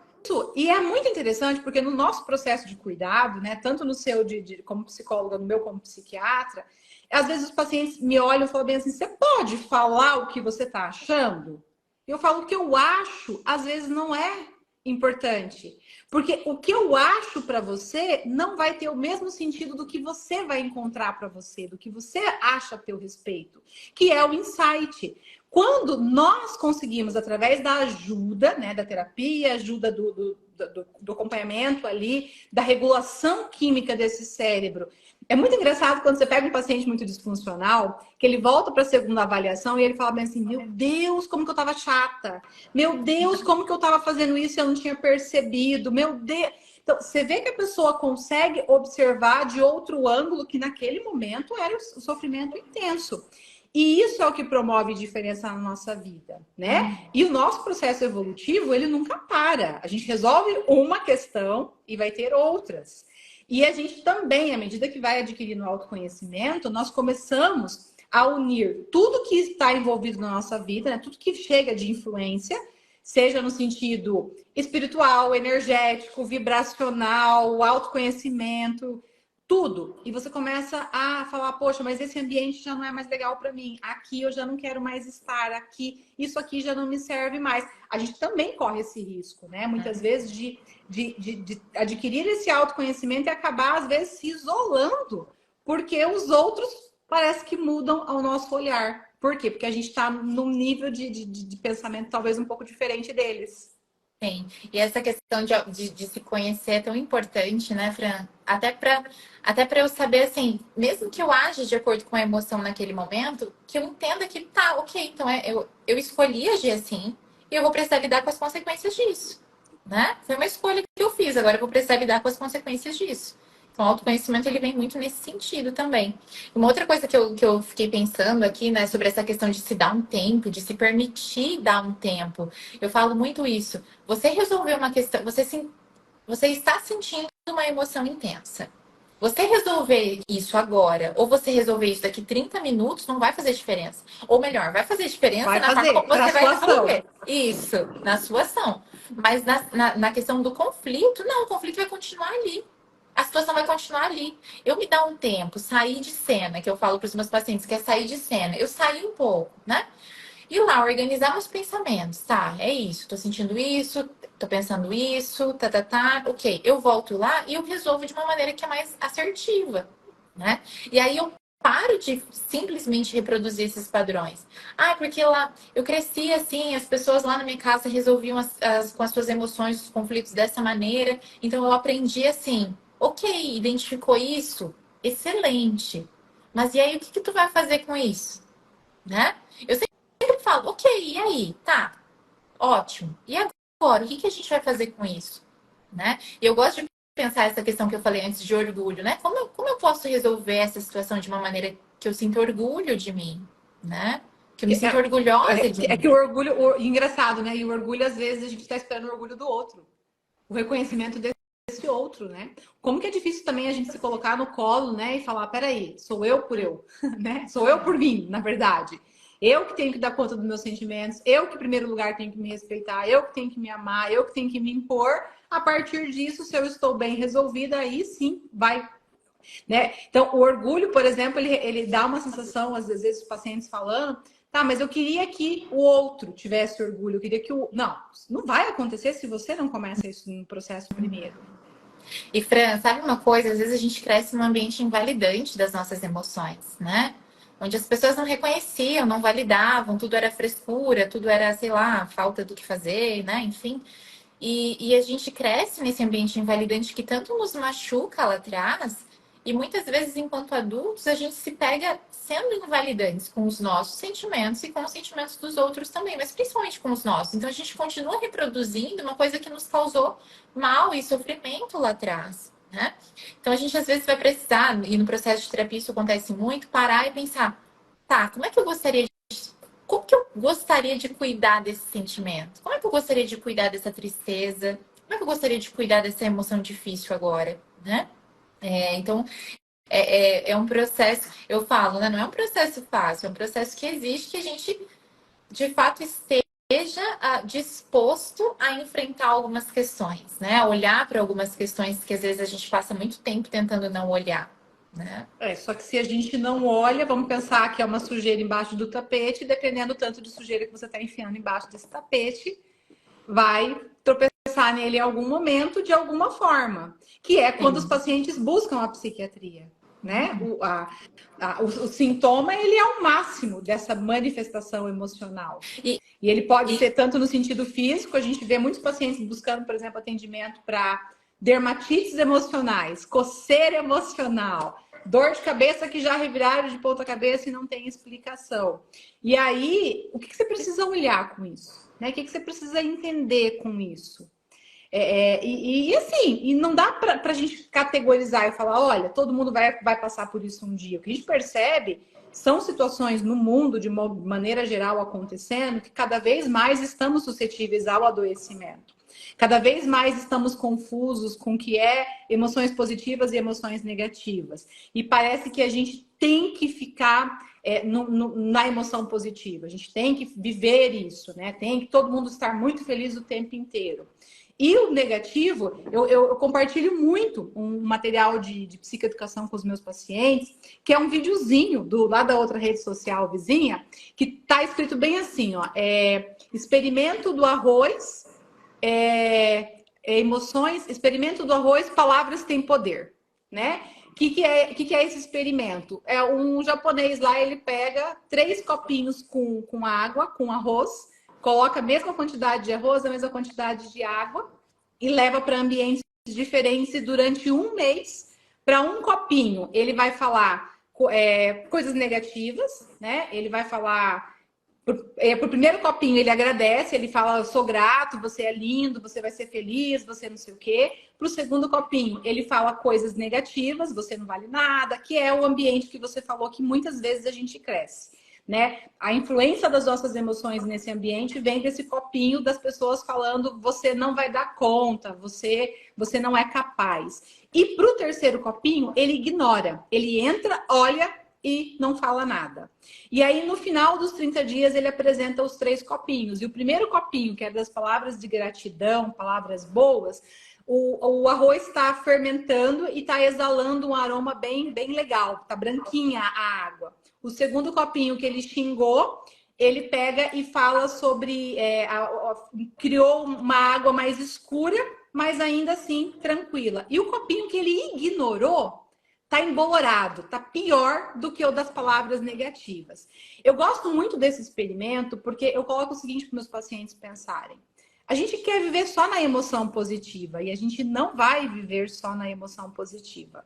E é muito interessante porque no nosso processo de cuidado, né, tanto no seu como psicóloga, no meu como psiquiatra, às vezes os pacientes me olham e falam bem assim: você pode falar o que você está achando? Eu falo o que eu acho, às vezes não é importante. Porque o que eu acho para você não vai ter o mesmo sentido do que você vai encontrar para você, do que você acha a teu respeito, que é o insight. Quando nós conseguimos, através da ajuda, né, da terapia, ajuda do acompanhamento ali, da regulação química desse cérebro. É muito engraçado quando você pega um paciente muito disfuncional, que ele volta para a segunda avaliação e ele fala bem assim: meu Deus, como que eu estava chata. Meu Deus, como que eu estava fazendo isso e eu não tinha percebido. Meu Deus. Então, você vê que a pessoa consegue observar de outro ângulo que naquele momento era o sofrimento intenso. E isso é o que promove diferença na nossa vida, né? E o nosso processo evolutivo, ele nunca para. A gente resolve uma questão e vai ter outras. E a gente também, à medida que vai adquirindo autoconhecimento, nós começamos a unir tudo que está envolvido na nossa vida, né? Tudo que chega de influência, seja no sentido espiritual, energético, vibracional, autoconhecimento, tudo. E você começa a falar, poxa, mas esse ambiente já não é mais legal para mim. Aqui eu já não quero mais estar. Aqui, isso aqui já não me serve mais. A gente também corre esse risco, né? Muitas vezes de adquirir esse autoconhecimento e acabar, às vezes, se isolando, porque os outros parece que mudam ao nosso olhar. Por quê? Porque a gente está num nível de pensamento talvez um pouco diferente deles. Sim, e essa questão de se conhecer é tão importante, né, Fran? Até para eu saber, assim, mesmo que eu aja de acordo com a emoção naquele momento, que eu entenda que tá, ok, então eu escolhi agir assim e eu vou precisar lidar com as consequências disso, né? Foi uma escolha que eu fiz, agora eu vou precisar lidar com as consequências disso. Então, o autoconhecimento, ele vem muito nesse sentido também. Uma outra coisa que eu fiquei pensando aqui, né, sobre essa questão de se dar um tempo, de se permitir dar um tempo. Eu falo muito isso. Você resolveu uma questão, você está sentindo uma emoção intensa. Você resolver isso agora, ou você resolver isso daqui 30 minutos, não vai fazer diferença. Ou melhor, vai fazer diferença Vai na forma fazer, como para a você vai sua ação. resolver. Isso, na sua ação. Mas na questão do conflito, não, o conflito vai continuar ali. A situação vai continuar ali. Eu me dar um tempo, sair de cena, que eu falo para os meus pacientes, que é sair de cena. Eu saí um pouco, né? E lá, organizar meus pensamentos. Tá, é isso. Tô sentindo isso, tô pensando isso, tá. Ok, eu volto lá e eu resolvo de uma maneira que é mais assertiva, né? E aí eu paro de simplesmente reproduzir esses padrões. Ah, porque lá eu cresci assim, as pessoas lá na minha casa resolviam com as suas emoções, os conflitos dessa maneira. Então eu aprendi assim. Ok, identificou isso? Excelente. Mas e aí, o que que tu vai fazer com isso? Né? Eu sempre falo, ok, e aí? Tá, ótimo. E agora, o que que a gente vai fazer com isso? Né? E eu gosto de pensar essa questão que eu falei antes de orgulho, né? Como eu posso resolver essa situação de uma maneira que eu sinta orgulho de mim, né? Que eu me sinta orgulhosa de É mim. que o orgulho, engraçado, né? E o orgulho, às vezes, a gente está esperando o orgulho do outro. O reconhecimento desse outro, né? Como que é difícil também a gente se colocar no colo, né? E falar, peraí, sou eu por eu, né? Sou eu por mim, na verdade. Eu que tenho que dar conta dos meus sentimentos, eu que, em primeiro lugar, tenho que me respeitar, eu que tenho que me amar, eu que tenho que me impor. A partir disso, se eu estou bem resolvida, aí sim vai, né? Então, o orgulho, por exemplo, ele dá uma sensação, às vezes, os pacientes falando, tá, mas eu queria que o outro tivesse orgulho, eu queria que o... Não, não vai acontecer se você não começa isso no processo primeiro. E Fran, sabe uma coisa? Às vezes a gente cresce num ambiente invalidante das nossas emoções, né? Onde as pessoas não reconheciam, não validavam, tudo era frescura, tudo era, sei lá, falta do que fazer, né? Enfim. E a gente cresce nesse ambiente invalidante que tanto nos machuca lá atrás, e muitas vezes, enquanto adultos, a gente se pega sendo invalidantes com os nossos sentimentos e com os sentimentos dos outros também, mas principalmente com os nossos. Então a gente continua reproduzindo uma coisa que nos causou mal e sofrimento lá atrás, né? Então a gente às vezes vai precisar, e no processo de terapia isso acontece muito, parar e pensar, tá, como que eu gostaria de cuidar desse sentimento? Como é que eu gostaria de cuidar dessa tristeza? Como é que eu gostaria de cuidar dessa emoção difícil agora, né? Então, é um processo, eu falo, né? Não é um processo fácil, é um processo que exige que a gente, de fato, esteja disposto a enfrentar algumas questões, né? A olhar para algumas questões que às vezes a gente passa muito tempo tentando não olhar, né? Só que se a gente não olha, vamos pensar que é uma sujeira embaixo do tapete, dependendo do tanto de sujeira que você está enfiando embaixo desse tapete, vai tropeçar nele em algum momento, de alguma forma. Que é quando os Sim. pacientes buscam a psiquiatria, né? O sintoma, ele é o máximo dessa manifestação emocional. E, E ele pode e ser tanto no sentido físico, a gente vê muitos pacientes buscando, por exemplo, atendimento para dermatites emocionais, coceira emocional, dor de cabeça que já reviraram de ponta cabeça e não tem explicação. E aí, o que você precisa olhar com isso? Né? O que você precisa entender com isso? Assim, e não dá para a gente categorizar e falar, olha, todo mundo vai passar por isso um dia. O que a gente percebe são situações no mundo, de maneira geral, acontecendo, que cada vez mais estamos suscetíveis ao adoecimento. Cada vez mais estamos confusos com o que é emoções positivas e emoções negativas. E parece que a gente tem que ficar na emoção positiva. A gente tem que viver isso, né? Tem que todo mundo estar muito feliz o tempo inteiro. E o negativo, eu compartilho muito um material de psicoeducação com os meus pacientes, que é um videozinho lá da outra rede social vizinha, que tá escrito bem assim, ó, experimento do arroz, emoções, experimento do arroz, palavras têm poder, né? Que é esse experimento? É um japonês lá, ele pega 3 copinhos com água, com arroz, coloca a mesma quantidade de arroz, a mesma quantidade de água e leva para ambientes diferentes e durante um mês, para um copinho, ele vai falar coisas negativas, né? Ele vai falar pro primeiro copinho ele agradece, ele fala, sou grato, você é lindo, você vai ser feliz, você não sei o quê. Pro segundo copinho, ele fala coisas negativas, você não vale nada, que é o ambiente que você falou que muitas vezes a gente cresce, né? A influência das nossas emoções nesse ambiente vem desse copinho das pessoas falando, você não vai dar conta, você não é capaz. E pro terceiro copinho, ele ignora, ele entra, olha e não fala nada. E aí, no final dos 30 dias, ele apresenta os 3 copinhos. E o primeiro copinho, que é das palavras de gratidão, palavras boas, o arroz está fermentando e está exalando um aroma bem, bem legal. Está branquinha a água. O segundo copinho que ele xingou, ele pega e fala sobre... criou uma água mais escura, mas ainda assim tranquila. E o copinho que ele ignorou, tá embolorado, tá pior do que o das palavras negativas. Eu gosto muito desse experimento porque eu coloco o seguinte para meus pacientes pensarem. A gente quer viver só na emoção positiva e a gente não vai viver só na emoção positiva,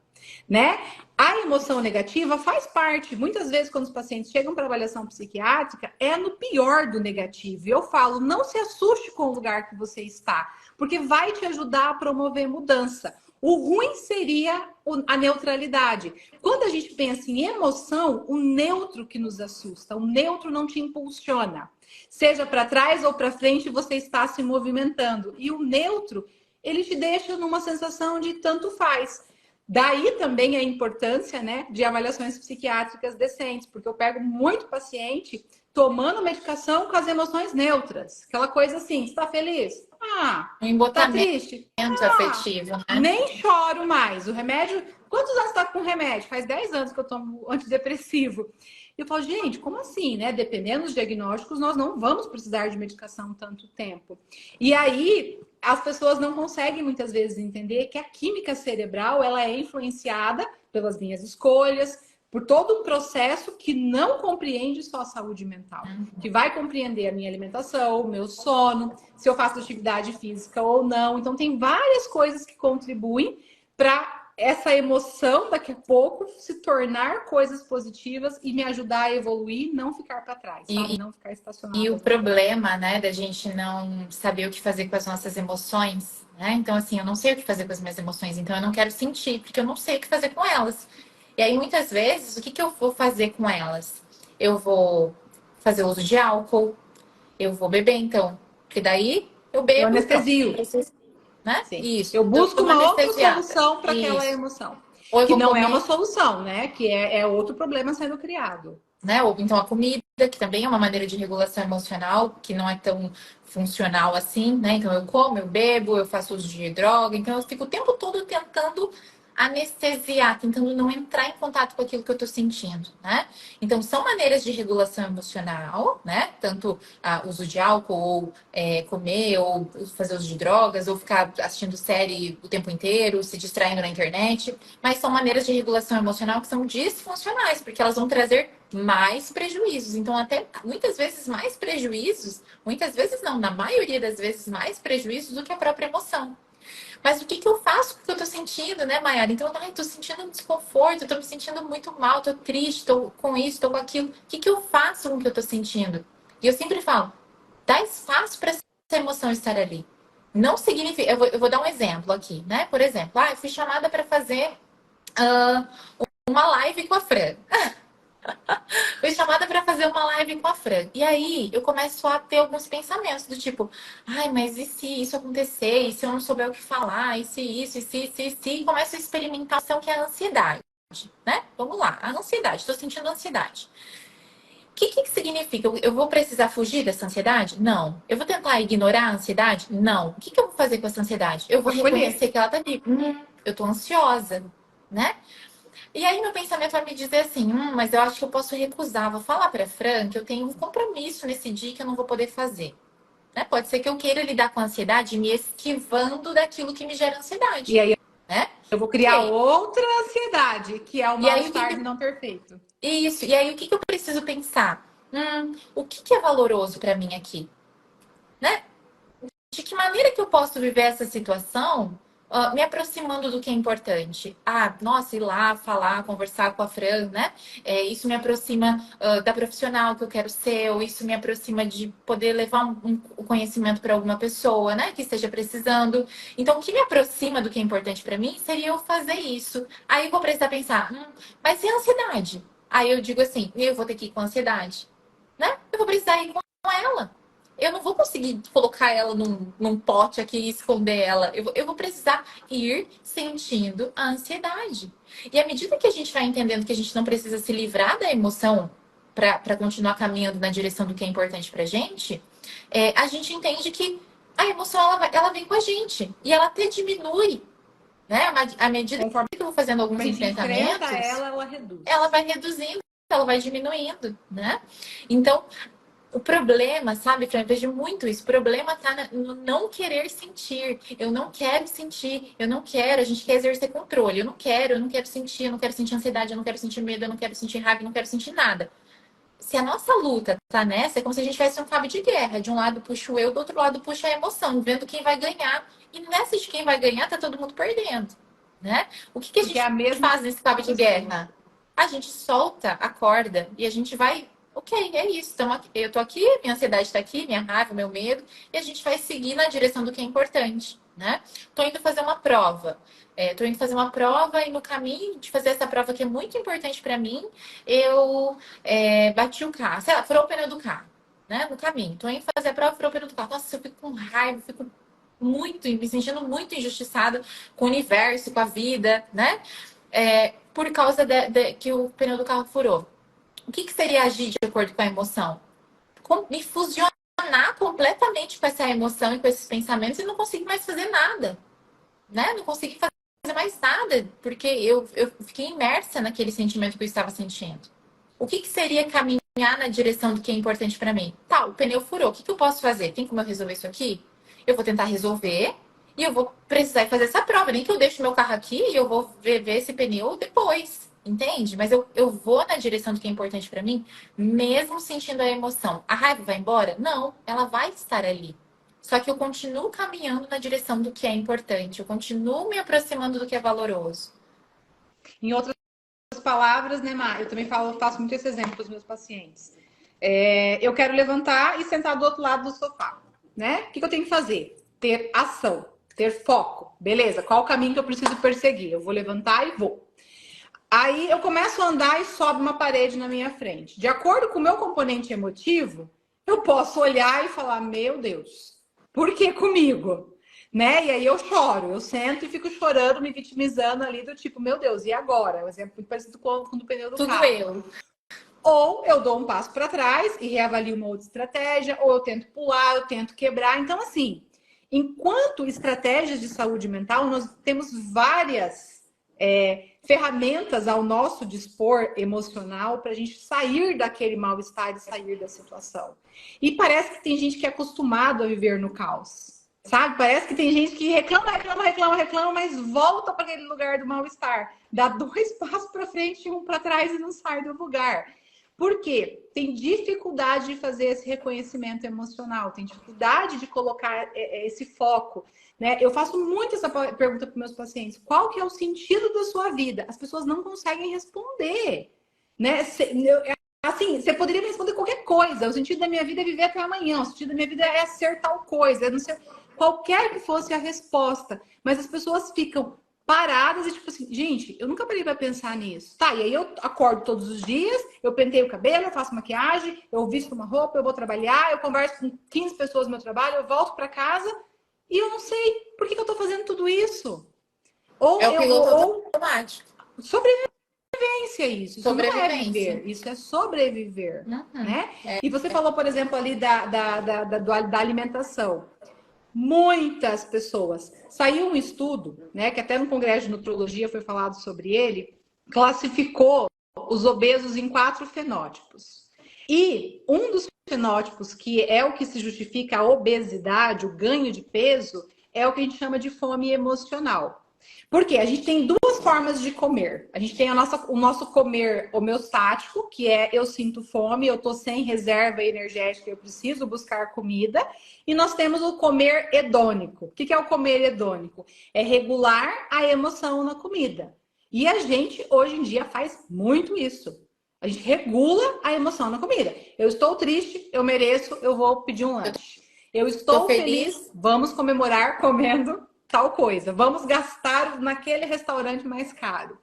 né? A emoção negativa faz parte. Muitas vezes, quando os pacientes chegam para avaliação psiquiátrica, é no pior do negativo. E eu falo, não se assuste com o lugar que você está, porque vai te ajudar a promover mudança. O ruim seria a neutralidade. Quando a gente pensa em emoção, o neutro que nos assusta, o neutro não te impulsiona. Seja para trás ou para frente, você está se movimentando. E o neutro, ele te deixa numa sensação de tanto faz. Daí também a importância, né, de avaliações psiquiátricas decentes, porque eu pego muito paciente tomando medicação com as emoções neutras. Aquela coisa assim, está feliz? Ah, Um tá embotamento triste? afetivo, né? Nem choro mais. O remédio. Quantos anos você tá com remédio? Faz 10 anos que eu tomo antidepressivo. E eu falo, gente, como assim, né? Dependendo dos diagnósticos, nós não vamos precisar de medicação tanto tempo. E aí, as pessoas não conseguem muitas vezes entender que a química cerebral ela é influenciada pelas minhas escolhas, por todo um processo que não compreende só a saúde mental, que vai compreender a minha alimentação, o meu sono, se eu faço atividade física ou não. Então, tem várias coisas que contribuem para essa emoção daqui a pouco se tornar coisas positivas e me ajudar a evoluir, não ficar para trás, sabe? Não ficar estacionado. E o problema, né, da gente não saber o que fazer com as nossas emoções, né? Então, assim, eu não sei o que fazer com as minhas emoções, então eu não quero sentir, porque eu não sei o que fazer com elas. E aí, muitas vezes, o que eu vou fazer com elas? Eu vou fazer uso de álcool, eu vou beber, então. Porque daí eu Eu bebo, anestesio. né? Sim. Isso. Eu Então, eu busco dou uma outra anestesiada. solução para aquela Isso. emoção. Ou eu Que vou não é comer, uma solução, né? Que é outro problema sendo criado. né? Ou então a comida, que também é uma maneira de regulação emocional, que não é tão funcional assim, né? Então eu como, eu bebo, eu faço uso de droga, então eu fico o tempo todo tentando anestesiar, tentando não entrar em contato com aquilo que eu tô sentindo, né? Então são maneiras de regulação emocional, né? Tanto uso de álcool, ou comer, ou fazer uso de drogas, ou ficar assistindo série o tempo inteiro, se distraindo na internet, mas são maneiras de regulação emocional que são disfuncionais, porque elas vão trazer mais prejuízos. Então, até muitas vezes mais prejuízos, muitas vezes não, na maioria das vezes mais prejuízos do que a própria emoção. Mas o que eu faço com o que eu tô sentindo, né, Mayara? Então, tô sentindo um desconforto, tô me sentindo muito mal, tô triste, tô com isso, tô com aquilo. O que eu faço com o que eu tô sentindo? E eu sempre falo, dá espaço para essa emoção estar ali. Não significa. Eu vou dar um exemplo aqui, né? Por exemplo, eu fui chamada para fazer uma live com a Fran. Fui chamada para fazer uma live com a Fran. E aí eu começo a ter alguns pensamentos do tipo, ai, mas e se isso acontecer? E se eu não souber o que falar? E se isso, e se? E começo a experimentar a ação que é a ansiedade, né? Vamos lá, a ansiedade. Estou sentindo ansiedade. O que significa? Eu vou precisar fugir dessa ansiedade? Não. Eu vou tentar ignorar a ansiedade? Não. O que eu vou fazer com essa ansiedade? Eu vou reconhecer que ela tá ali. Eu tô ansiosa, né? E aí meu pensamento vai me dizer assim, mas eu acho que eu posso recusar. Vou falar pra Fran que eu tenho um compromisso nesse dia que eu não vou poder fazer. Né? Pode ser que eu queira lidar com a ansiedade me esquivando daquilo que me gera ansiedade. E aí Né? eu vou criar outra ansiedade, que é o E aí, mal-estar de não ter feito. Isso. E aí o que eu preciso pensar? O que é valoroso pra mim aqui? Né? De que maneira que eu posso viver essa situação me aproximando do que é importante? Ah, nossa, ir lá, falar, conversar com a Fran, né? Isso me aproxima da profissional que eu quero ser, ou isso me aproxima de poder levar um conhecimento para alguma pessoa, né? Que esteja precisando. Então, o que me aproxima do que é importante para mim seria eu fazer isso. Aí eu vou precisar pensar, mas e a ansiedade? Aí eu digo assim, eu vou ter que ir com a ansiedade, né? Eu vou precisar ir com ela. Eu não vou conseguir colocar ela num pote aqui e esconder ela. Eu vou precisar ir sentindo a ansiedade. E à medida que a gente vai entendendo que a gente não precisa se livrar da emoção para continuar caminhando na direção do que é importante pra gente, a gente entende que a emoção ela vem com a gente. E ela até diminui, né? À medida Conforme que eu vou fazendo alguns a gente enfrenta enfrentamentos, ela reduz. ela vai reduzindo, ela vai diminuindo, né? Então, o problema, sabe, Fran, eu vejo muito isso. O problema tá no não querer sentir. Eu não quero sentir, eu não quero. A gente quer exercer controle. Eu não quero sentir, eu não quero sentir ansiedade, eu não quero sentir medo, eu não quero sentir raiva, eu não quero sentir nada. Se a nossa luta tá nessa, é como se a gente tivesse um cabo de guerra. De um lado puxa o eu, do outro lado puxa a emoção, vendo quem vai ganhar. E nessa de quem vai ganhar, tá todo mundo perdendo, né? O que a Porque é gente a mesma faz nesse cabo de guerra? A gente solta a corda e a gente vai. Ok, é isso. Então, eu tô aqui, minha ansiedade está aqui, minha raiva, meu medo, e a gente vai seguir na direção do que é importante, né? Tô indo fazer uma prova. Tô indo fazer uma prova e no caminho de fazer essa prova que é muito importante para mim, eu bati o carro, sei lá, furou o pneu do carro, né? No caminho. Tô indo fazer a prova, furou o pneu do carro. Nossa, eu fico com raiva, fico me sentindo muito injustiçada com o universo, com a vida, né? Por causa que o pneu do carro furou. O que seria agir de acordo com a emoção? Me fusionar completamente com essa emoção e com esses pensamentos e não conseguir mais fazer nada, né? Não consegui fazer mais nada, porque eu fiquei imersa naquele sentimento que eu estava sentindo. O que seria caminhar na direção do que é importante para mim? Tá, o pneu furou. O que eu posso fazer? Tem como eu resolver isso aqui? Eu vou tentar resolver e eu vou precisar fazer essa prova. Nem que eu deixe meu carro aqui e eu vou ver esse pneu depois. Entende? Mas eu vou na direção do que é importante para mim, mesmo sentindo a emoção. A raiva vai embora? Não, ela vai estar ali. Só que eu continuo caminhando na direção do que é importante. Eu continuo me aproximando do que é valoroso. Em outras palavras, né, Mar? Eu também faço muito esse exemplo para os meus pacientes. Eu quero levantar e sentar do outro lado do sofá, né? O que eu tenho que fazer? Ter ação, ter foco. Beleza, qual o caminho que eu preciso perseguir? Eu vou levantar e vou. Aí eu começo a andar e sobe uma parede na minha frente. De acordo com o meu componente emotivo, eu posso olhar e falar: meu Deus, por que comigo? Né? E aí eu choro, eu sento e fico chorando, me vitimizando ali do tipo: meu Deus, e agora? Um exemplo muito parecido com o pneu do Tudo carro. eu. Ou eu dou um passo para trás e reavalio uma outra estratégia, ou eu tento pular, eu tento quebrar. Então, assim, enquanto estratégias de saúde mental, nós temos várias ferramentas ao nosso dispor emocional para a gente sair daquele mal-estar e sair da situação. E parece que tem gente que é acostumado a viver no caos, sabe? Parece que tem gente que reclama, mas volta para aquele lugar do mal-estar. Dá 2 passos para frente e 1 para trás e não sai do lugar. Por quê? Tem dificuldade de fazer esse reconhecimento emocional, tem dificuldade de colocar esse foco. Né? Eu faço muito essa pergunta para meus pacientes: qual que é o sentido da sua vida? As pessoas não conseguem responder. Né? Assim, você poderia me responder qualquer coisa. O sentido da minha vida é viver até amanhã. O sentido da minha vida é ser tal coisa. Não sei, qualquer que fosse a resposta. Mas as pessoas ficam paradas e tipo assim, gente, eu nunca parei para pensar nisso. Tá, e aí eu acordo todos os dias, eu penteio o cabelo, eu faço maquiagem, eu visto uma roupa, eu vou trabalhar, eu converso com 15 pessoas no meu trabalho, eu volto para casa e eu não sei por que eu tô fazendo tudo isso. É Ou o eu piloto ou automático. sobrevivência isso não é Sobrevivência. viver, isso é sobreviver, Uhum. né? E você falou, por exemplo, ali da alimentação. Muitas pessoas. Saiu um estudo, né, que até no Congresso de Nutrologia foi falado sobre ele, classificou os obesos em 4 fenótipos. E um dos fenótipos, que é o que se justifica a obesidade, o ganho de peso, é o que a gente chama de fome emocional. Porque a gente tem duas formas de comer. A gente tem o nosso comer homeostático, que é eu sinto fome, eu tô sem reserva energética, eu preciso buscar comida. E nós temos o comer hedônico. O que é o comer hedônico? É regular a emoção na comida. E a gente, hoje em dia, faz muito isso. A gente regula a emoção na comida. Eu estou triste, eu mereço, eu vou pedir um lanche. Eu Tô estou feliz, feliz. vamos comemorar comendo tal coisa. Vamos gastar naquele restaurante mais caro.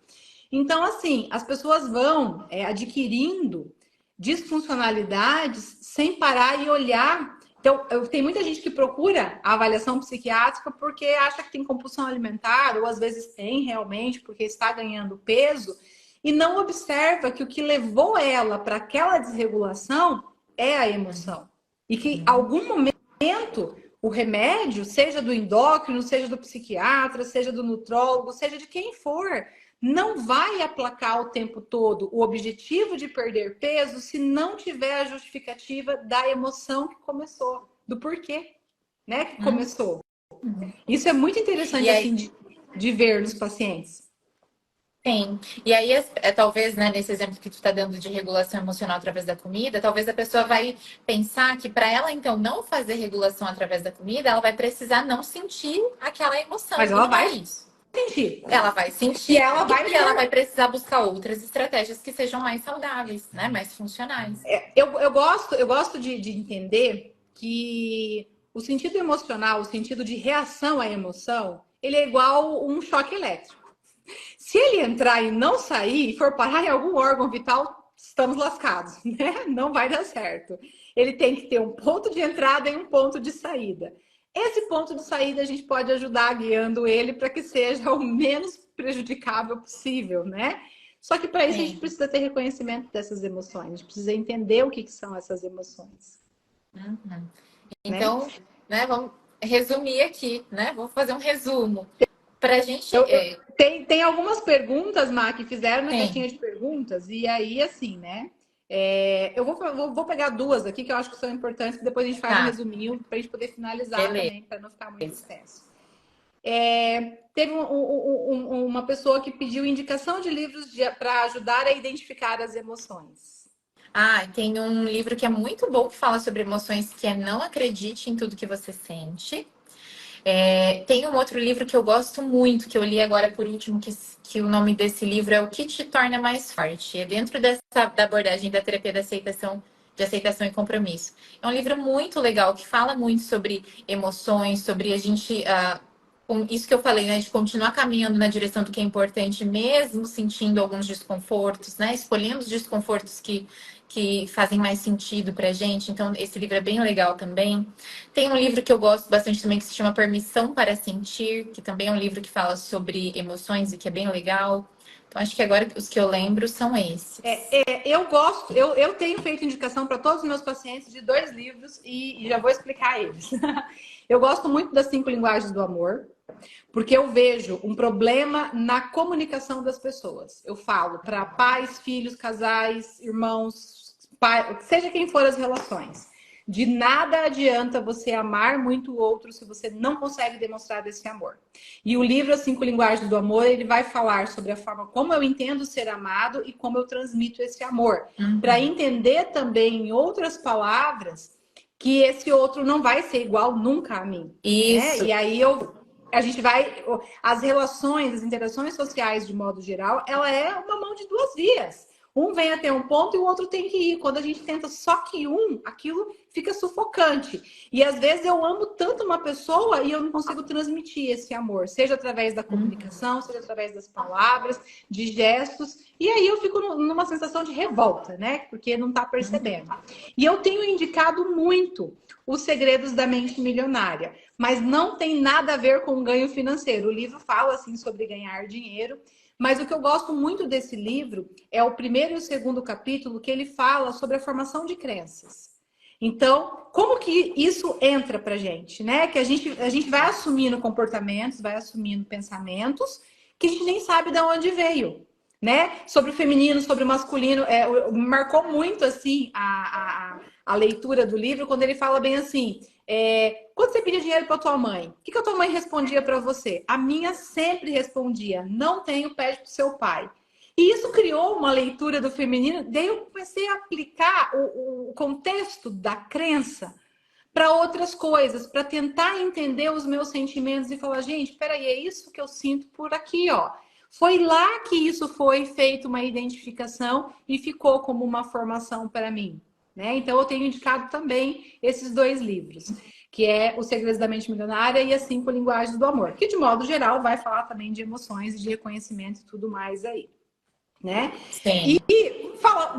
Então, assim, as pessoas vão adquirindo disfuncionalidades sem parar e olhar. Então, tem muita gente que procura a avaliação psiquiátrica porque acha que tem compulsão alimentar, ou às vezes tem realmente, porque está ganhando peso, e não observa que o que levou ela para aquela desregulação é a emoção. E que em algum momento o remédio, seja do endócrino, seja do psiquiatra, seja do nutrólogo, seja de quem for, não vai aplacar o tempo todo o objetivo de perder peso se não tiver a justificativa da emoção que começou, do porquê, né, que começou. Isso é muito E interessante, aí, assim, de ver nos pacientes. tem. E aí, talvez, né, nesse exemplo que tu está dando de regulação emocional através da comida, talvez a pessoa vai pensar que para ela, então, não fazer regulação através da comida, ela vai precisar não sentir aquela emoção. Mas E ela não é vai isso. sentir. Ela vai E sentir ela vai e ela ter. vai precisar buscar outras estratégias que sejam mais saudáveis, né, mais funcionais. Eu gosto de entender que o sentido emocional, o sentido de reação à emoção, ele é igual um choque elétrico. Se ele entrar e não sair, e for parar em algum órgão vital, estamos lascados, né? Não vai dar certo. Ele tem que ter um ponto de entrada e um ponto de saída. Esse ponto de saída a gente pode ajudar guiando ele para que seja o menos prejudicável possível, né? Só que para isso a gente Sim. precisa ter reconhecimento dessas emoções, a gente precisa entender o que são essas emoções, Uhum. né? Então, né, vamos resumir aqui, né? Vou fazer um resumo. Para a gente. Tem algumas perguntas, Má, que fizeram na Tem. caixinha de perguntas, e aí, assim, né? Eu vou pegar duas aqui que eu acho que são importantes, que depois a gente faz um Tá, resuminho para a gente poder finalizar beleza. também, para não ficar muito extenso. Teve uma pessoa que pediu indicação de livros para ajudar a identificar as emoções. Ah, tem um livro que é muito bom que fala sobre emoções, que é Não Acredite em Tudo que Você Sente. Tem um outro livro que eu gosto muito, que eu li agora por último, que o nome desse livro é O que te torna mais forte. É dentro da abordagem da terapia da aceitação, de aceitação e compromisso. É um livro muito legal, que fala muito sobre emoções, sobre a gente... com isso que eu falei, né? De continuar caminhando na direção do que é importante, mesmo sentindo alguns desconfortos, né? Escolhendo os desconfortos que fazem mais sentido pra gente. Então, esse livro é bem legal também. Tem um livro que eu gosto bastante também, que se chama Permissão para Sentir, que também é um livro que fala sobre emoções e que é bem legal. Então, acho que agora os que eu lembro são esses. Eu tenho feito indicação para todos os meus pacientes de 2 livros e já vou explicar eles. Eu gosto muito das 5 linguagens do amor, porque eu vejo um problema na comunicação das pessoas. Eu falo para pais, filhos, casais, irmãos, seja quem for as relações. De nada adianta você amar muito o outro se você não consegue demonstrar esse amor. E o livro As 5 Linguagens do Amor, ele vai falar sobre a forma como eu entendo ser amado e como eu transmito esse amor. Para entender também, em outras palavras, que esse outro não vai ser igual nunca a mim. Né? Isso. E aí a gente vai... As relações, as interações sociais, de modo geral, ela é uma mão de duas vias. Um vem até um ponto e o outro tem que ir. Quando a gente tenta só que aquilo fica sufocante. E às vezes eu amo tanto uma pessoa e eu não consigo transmitir esse amor, seja através da comunicação, seja através das palavras, de gestos, e aí eu fico numa sensação de revolta, né? Porque não tá percebendo. E eu tenho indicado muito Os Segredos da Mente Milionária, mas não tem nada a ver com ganho financeiro. O livro fala assim sobre ganhar dinheiro, mas o que eu gosto muito desse livro é o primeiro e o segundo capítulo, que ele fala sobre a formação de crenças. Então, como que isso entra pra gente, né? Que a gente vai assumindo comportamentos, vai assumindo pensamentos que a gente nem sabe de onde veio, né? Sobre o feminino, sobre o masculino. Me marcou muito, assim, a leitura do livro, quando ele fala bem assim, quando você pedia dinheiro para tua mãe, o que a tua mãe respondia para você? A minha sempre respondia, não tenho, pede para o seu pai. E isso criou uma leitura do feminino, daí eu comecei a aplicar o contexto da crença para outras coisas, para tentar entender os meus sentimentos e falar, gente, peraí, é isso que eu sinto por aqui, ó. Foi lá que isso foi feito uma identificação e ficou como uma formação para mim, né? Então eu tenho indicado também esses dois livros, que é Os Segredos da Mente Milionária e As 5 Linguagens do Amor, que de modo geral vai falar também de emoções e de reconhecimento e tudo mais aí, né? Sim.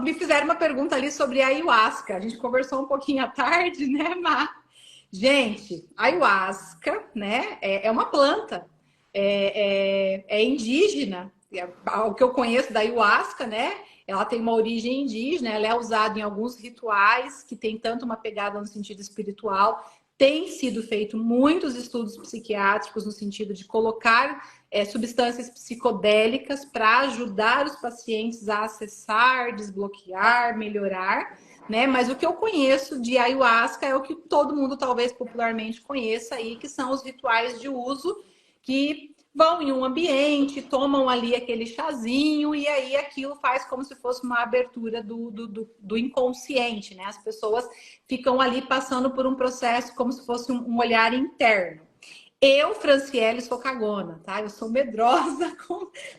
Me fizeram uma pergunta ali sobre a ayahuasca. A gente conversou um pouquinho à tarde, né, Má? Gente, a ayahuasca, né, é uma planta, é indígena. O que eu conheço da ayahuasca, né, ela tem uma origem indígena, ela é usada em alguns rituais que tem tanto uma pegada no sentido espiritual. Tem sido feito muitos estudos psiquiátricos no sentido de colocar substâncias psicodélicas para ajudar os pacientes a acessar, desbloquear, melhorar, né? Mas o que eu conheço de ayahuasca é o que todo mundo talvez popularmente conheça aí, que são os rituais de uso que vão em um ambiente, tomam ali aquele chazinho e aí aquilo faz como se fosse uma abertura do inconsciente, né? As pessoas ficam ali passando por um processo como se fosse um olhar interno. Eu, Franciele, sou cagona, tá? Eu sou medrosa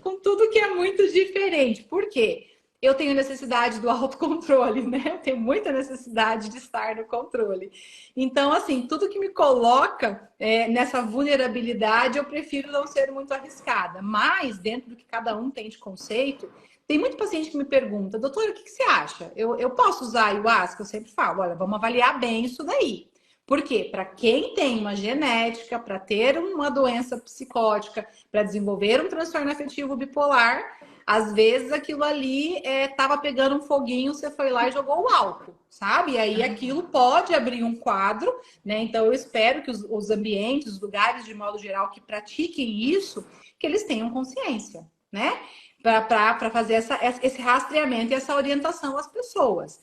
com tudo que é muito diferente. Por quê? Eu tenho necessidade do autocontrole, né? Eu tenho muita necessidade de estar no controle. Então, assim, tudo que me coloca nessa vulnerabilidade, eu prefiro não ser muito arriscada. Mas, dentro do que cada um tem de conceito, tem muito paciente que me pergunta, doutora, o que você acha? Eu posso usar ayahuasca? Eu sempre falo, olha, vamos avaliar bem isso daí. Por quê? Para quem tem uma genética, para ter uma doença psicótica, para desenvolver um transtorno afetivo bipolar, às vezes aquilo ali estava pegando um foguinho, você foi lá e jogou o álcool, sabe? E aí aquilo pode abrir um quadro, né? Então eu espero que os ambientes, os lugares, de modo geral, que pratiquem isso, que eles tenham consciência, né? Para fazer esse rastreamento e essa orientação às pessoas.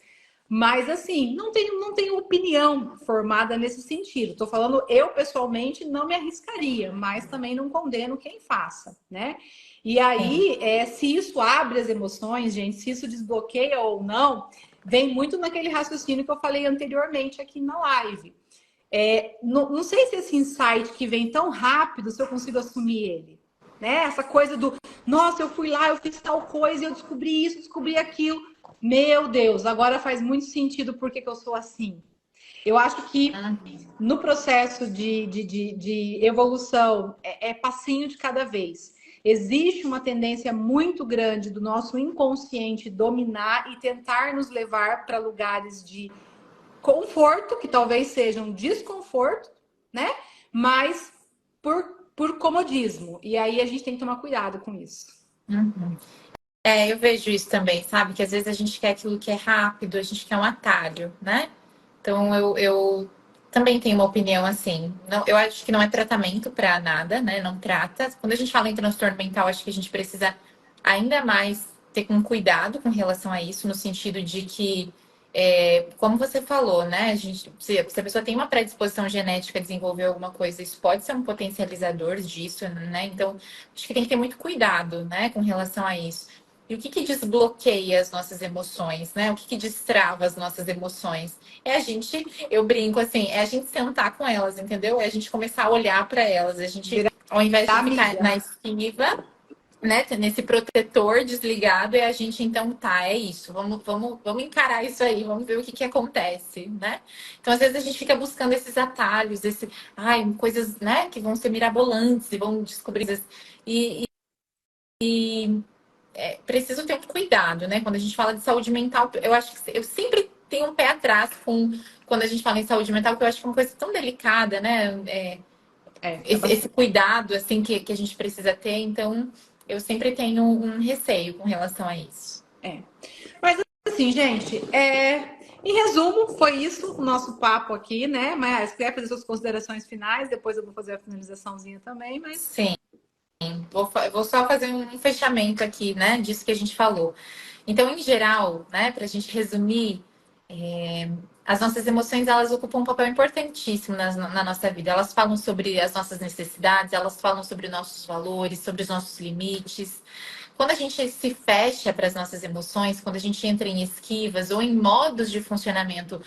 Mas, assim, não tenho opinião formada nesse sentido. Estou falando, eu pessoalmente não me arriscaria, mas também não condeno quem faça, né? E aí, se isso abre as emoções, gente, se isso desbloqueia ou não, vem muito naquele raciocínio que eu falei anteriormente aqui na live. Não sei se esse insight que vem tão rápido, se eu consigo assumir ele. Né? Essa coisa do, nossa, eu fui lá, eu fiz tal coisa, eu descobri isso, descobri aquilo. Meu Deus, agora faz muito sentido porque que eu sou assim. Eu acho que no processo de evolução é passinho de cada vez. Existe uma tendência muito grande do nosso inconsciente dominar e tentar nos levar para lugares de conforto, que talvez sejam desconforto, né? Mas por comodismo. E aí a gente tem que tomar cuidado com isso. Uhum. Eu vejo isso também, sabe? Que às vezes a gente quer aquilo que é rápido, a gente quer um atalho, né? Então eu também tenho uma opinião assim. Não, eu acho que não é tratamento para nada, né? Não trata. Quando a gente fala em transtorno mental, acho que a gente precisa ainda mais ter um cuidado com relação a isso, no sentido de que, como você falou, né? Se a pessoa tem uma predisposição genética a desenvolver alguma coisa, isso pode ser um potencializador disso, né? Então, acho que tem que ter muito cuidado, né, com relação a isso. E o que desbloqueia as nossas emoções, né? O que destrava as nossas emoções? Eu brinco assim, é a gente sentar com elas, entendeu? É a gente começar a olhar para elas, a gente, ao invés de ficar na esquiva, né, nesse protetor desligado, e a gente então tá, é isso, vamos encarar isso aí, vamos ver o que acontece, né? Então, às vezes a gente fica buscando esses atalhos, coisas, né, que vão ser mirabolantes e vão descobrir coisas. E, preciso ter um cuidado, né? Quando a gente fala de saúde mental, eu acho que eu sempre tenho um pé atrás com quando a gente fala em saúde mental, porque eu acho que é uma coisa tão delicada, né? Esse cuidado assim que a gente precisa ter, então eu sempre tenho um receio com relação a isso. Mas assim, gente, em resumo, foi isso o nosso papo aqui, né? Mas quer fazer suas considerações finais, depois eu vou fazer a finalizaçãozinha também, mas. Sim, vou só fazer um fechamento aqui, né, disso que a gente falou. Então, em geral, né, para a gente resumir, as nossas emoções, elas ocupam um papel importantíssimo na nossa vida. Elas falam sobre as nossas necessidades, elas falam sobre nossos valores, sobre os nossos limites. Quando a gente se fecha para as nossas emoções, quando a gente entra em esquivas ou em modos de funcionamento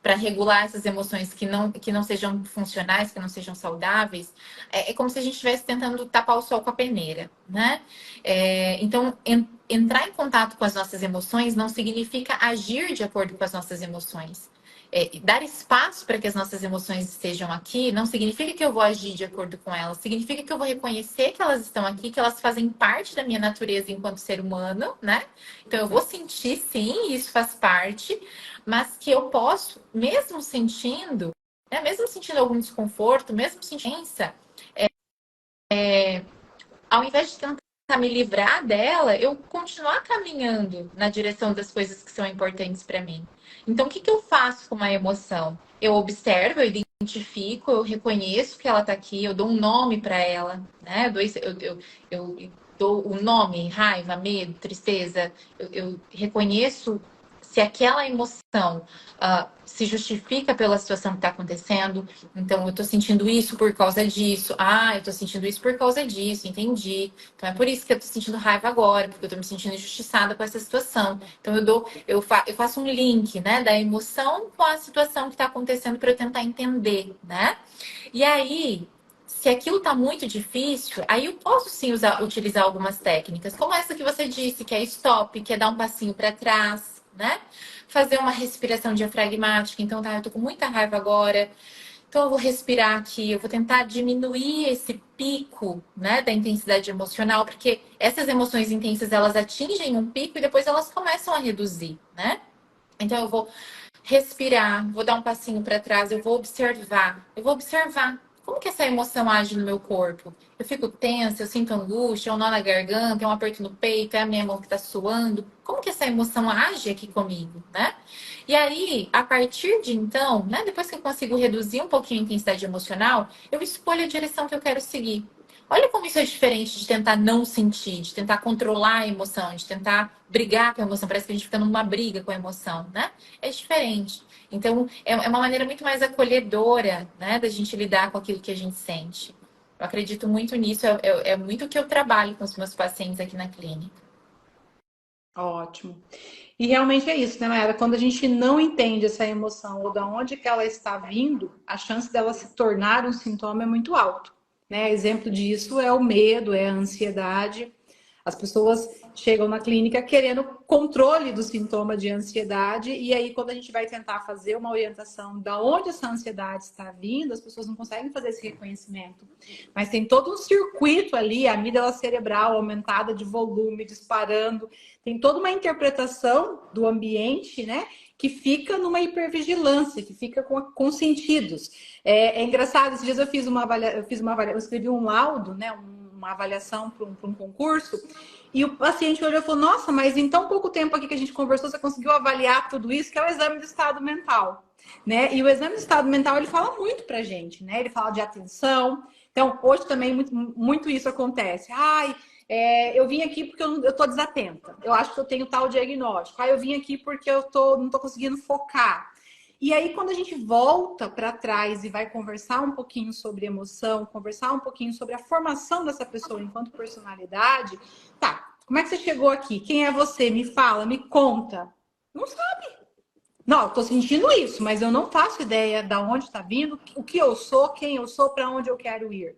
para regular essas emoções que não sejam funcionais, que não sejam saudáveis, é como se a gente estivesse tentando tapar o sol com a peneira, né? Então, entrar em contato com as nossas emoções não significa agir de acordo com as nossas emoções. Dar espaço para que as nossas emoções estejam aqui não significa que eu vou agir de acordo com elas, significa que eu vou reconhecer que elas estão aqui, que elas fazem parte da minha natureza enquanto ser humano, né? Então eu vou sentir sim, isso faz parte, mas que eu posso, mesmo sentindo, né, mesmo sentindo algum desconforto, mesmo sentindo ao invés de tentar me livrar dela, eu continuar caminhando na direção das coisas que são importantes para mim. Então, o que eu faço com uma emoção? Eu observo, eu identifico, eu reconheço que ela está aqui, eu dou um nome para ela, né? Eu dou o nome, raiva, medo, tristeza. Eu reconheço se aquela emoção se justifica pela situação que está acontecendo. Então, eu estou sentindo isso por causa disso. Ah, eu estou sentindo isso por causa disso, entendi. Então, é por isso que eu estou sentindo raiva agora, porque eu estou me sentindo injustiçada com essa situação. Então, eu faço um link, né, da emoção com a situação que está acontecendo para eu tentar entender, né? E aí, se aquilo está muito difícil, aí eu posso sim utilizar algumas técnicas, como essa que você disse, que é stop, que é dar um passinho para trás, né? Fazer uma respiração diafragmática. Então, tá, eu tô com muita raiva agora. Então, eu vou respirar aqui, eu vou tentar diminuir esse pico, né, da intensidade emocional, porque essas emoções intensas, elas atingem um pico e depois elas começam a reduzir, né? Então, eu vou respirar, vou dar um passinho para trás, eu vou observar como que essa emoção age no meu corpo. Eu fico tensa, eu sinto angústia, um nó na garganta, um aperto no peito, é a minha mão que está suando. Como que essa emoção age aqui comigo, né? E aí, a partir de então, né, depois que eu consigo reduzir um pouquinho a intensidade emocional, eu escolho a direção que eu quero seguir. Olha como isso é diferente de tentar não sentir, de tentar controlar a emoção, de tentar brigar com a emoção. Parece que a gente fica numa briga com a emoção, né? É diferente. Então, é uma maneira muito mais acolhedora, né, da gente lidar com aquilo que a gente sente. Eu acredito muito nisso, é muito o que eu trabalho com os meus pacientes aqui na clínica. Ótimo. E realmente é isso, né, Mayara? Quando a gente não entende essa emoção ou de onde que ela está vindo, a chance dela se tornar um sintoma é muito alto, né? Exemplo disso é o medo, é a ansiedade. As pessoas chegam na clínica querendo controle do sintoma de ansiedade, e aí, quando a gente vai tentar fazer uma orientação da onde essa ansiedade está vindo, as pessoas não conseguem fazer esse reconhecimento. Mas tem todo um circuito ali, a amígdala cerebral aumentada de volume, disparando, tem toda uma interpretação do ambiente, né? Que fica numa hipervigilância, que fica com sentidos. É engraçado, esses dias eu escrevi um laudo, né? Uma avaliação para um concurso, e o paciente olhou e falou: nossa, mas em tão pouco tempo aqui que a gente conversou, você conseguiu avaliar tudo isso, que é o exame do estado mental, né? E o exame do estado mental, ele fala muito pra gente, né? Ele fala de atenção. Então, hoje também muito isso acontece. Ai, eu vim aqui porque eu tô desatenta. Eu acho que eu tenho tal diagnóstico. Eu vim aqui porque não tô conseguindo focar. E aí, quando a gente volta para trás e vai conversar um pouquinho sobre emoção, conversar um pouquinho sobre a formação dessa pessoa enquanto personalidade, tá, como é que você chegou aqui? Quem é você? Me fala, me conta. Não sabe. Não, eu tô sentindo isso, mas eu não faço ideia de onde está vindo, o que eu sou, quem eu sou, para onde eu quero ir.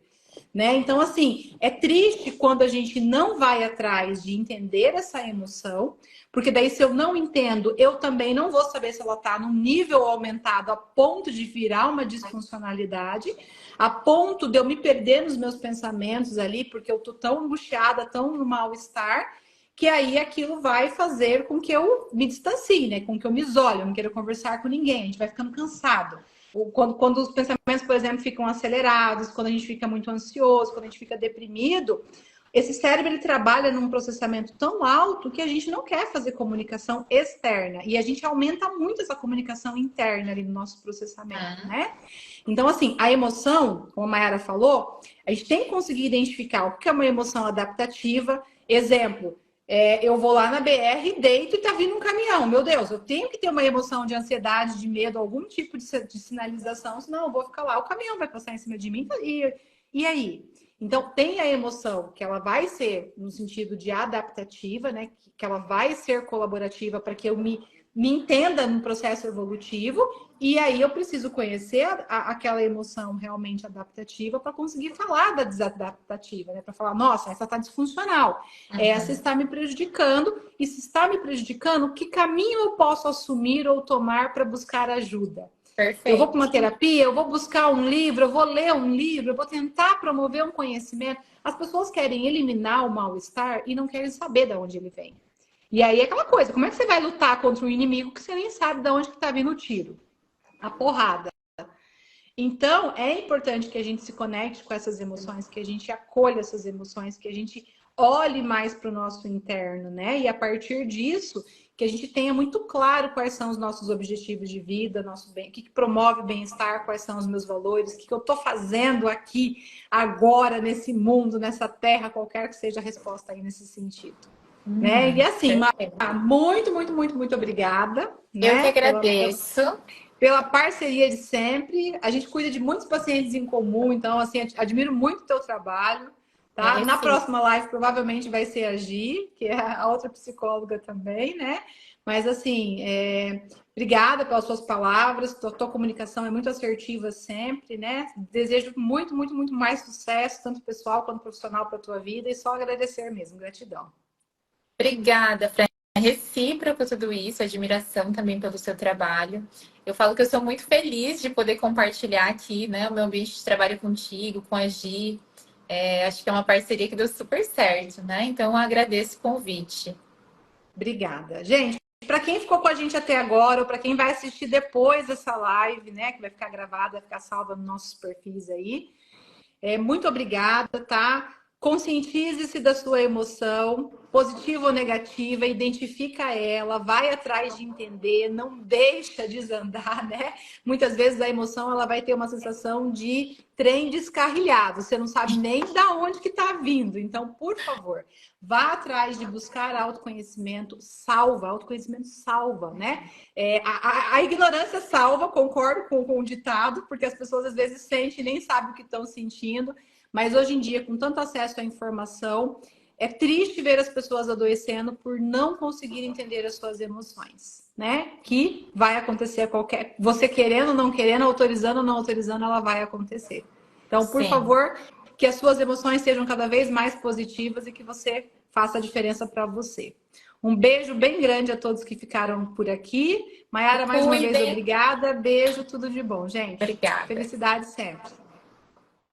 né? Então, assim, é triste quando a gente não vai atrás de entender essa emoção, porque daí se eu não entendo, eu também não vou saber se ela está num nível aumentado a ponto de virar uma disfuncionalidade, a ponto de eu me perder nos meus pensamentos ali, porque eu tô tão angustiada, tão no mal-estar, que aí aquilo vai fazer com que eu me distancie, né? Com que eu me isole, eu não quero conversar com ninguém, a gente vai ficando cansado. Quando os pensamentos, por exemplo, ficam acelerados, quando a gente fica muito ansioso, quando a gente fica deprimido, esse cérebro ele trabalha num processamento tão alto que a gente não quer fazer comunicação externa. E a gente aumenta muito essa comunicação interna ali no nosso processamento, né? Então, assim, a emoção, como a Mayara falou, a gente tem que conseguir identificar o que é uma emoção adaptativa. Exemplo, eu vou lá na BR, deito e tá vindo um caminhão. Meu Deus, eu tenho que ter uma emoção de ansiedade, de medo, algum tipo de sinalização, senão eu vou ficar lá, o caminhão vai passar em cima de mim e aí? Então, tem a emoção que ela vai ser no sentido de adaptativa, né? Que ela vai ser colaborativa para que eu me entenda no processo evolutivo, e aí eu preciso conhecer aquela emoção realmente adaptativa para conseguir falar da desadaptativa, né? Para falar, nossa, essa está disfuncional, essa está me prejudicando, e se está me prejudicando, que caminho eu posso assumir ou tomar para buscar ajuda? Perfeito. Eu vou para uma terapia, eu vou buscar um livro, eu vou ler um livro, eu vou tentar promover um conhecimento. As pessoas querem eliminar o mal-estar e não querem saber de onde ele vem. E aí é aquela coisa, como é que você vai lutar contra um inimigo que você nem sabe de onde que está vindo o tiro? A porrada. Então, é importante que a gente se conecte com essas emoções, que a gente acolha essas emoções, que a gente olhe mais para o nosso interno, né? E a partir disso, que a gente tenha muito claro quais são os nossos objetivos de vida, nosso bem, o que promove bem-estar, quais são os meus valores, o que eu estou fazendo aqui, agora, nesse mundo, nessa terra, qualquer que seja a resposta aí nesse sentido. Né? E assim, muito obrigada. Eu que Né? agradeço. Pela parceria de sempre. A gente cuida de muitos pacientes em comum, então, assim, admiro muito o teu trabalho. Tá? Na próxima live, provavelmente vai ser a Gi, que é a outra psicóloga também, né? Mas, assim, obrigada pelas suas palavras. Tua comunicação é muito assertiva sempre, né? Desejo muito mais sucesso, tanto pessoal quanto profissional, para a tua vida. E só agradecer mesmo. Gratidão. Obrigada, Fran. É recíproco tudo isso, admiração também pelo seu trabalho. Eu falo que eu sou muito feliz de poder compartilhar aqui, né, o meu ambiente de trabalho contigo, com a Gi. Acho que é uma parceria que deu super certo, né? Então, eu agradeço o convite. Obrigada. Gente, para quem ficou com a gente até agora, ou para quem vai assistir depois dessa live, né, que vai ficar gravada, vai ficar salva nos nossos perfis aí, muito obrigada, tá? Conscientize-se da sua emoção, positiva ou negativa, identifica ela, vai atrás de entender, não deixa desandar, né? Muitas vezes a emoção ela vai ter uma sensação de trem descarrilhado, você não sabe nem da onde que está vindo. Então, por favor, vá atrás de buscar autoconhecimento, autoconhecimento salva, né? A ignorância salva, concordo com o ditado, porque as pessoas às vezes sentem e nem sabem o que estão sentindo. Mas hoje em dia, com tanto acesso à informação, é triste ver as pessoas adoecendo por não conseguir entender as suas emoções, né? Que vai acontecer a qualquer... Você querendo, não querendo, autorizando ou não autorizando, ela vai acontecer. Então, por favor, que as suas emoções sejam cada vez mais positivas e que você faça a diferença para você. Um beijo bem grande a todos que ficaram por aqui. Mayara, mais uma vez, obrigada. Beijo, tudo de bom, gente. Obrigada. Felicidade sempre.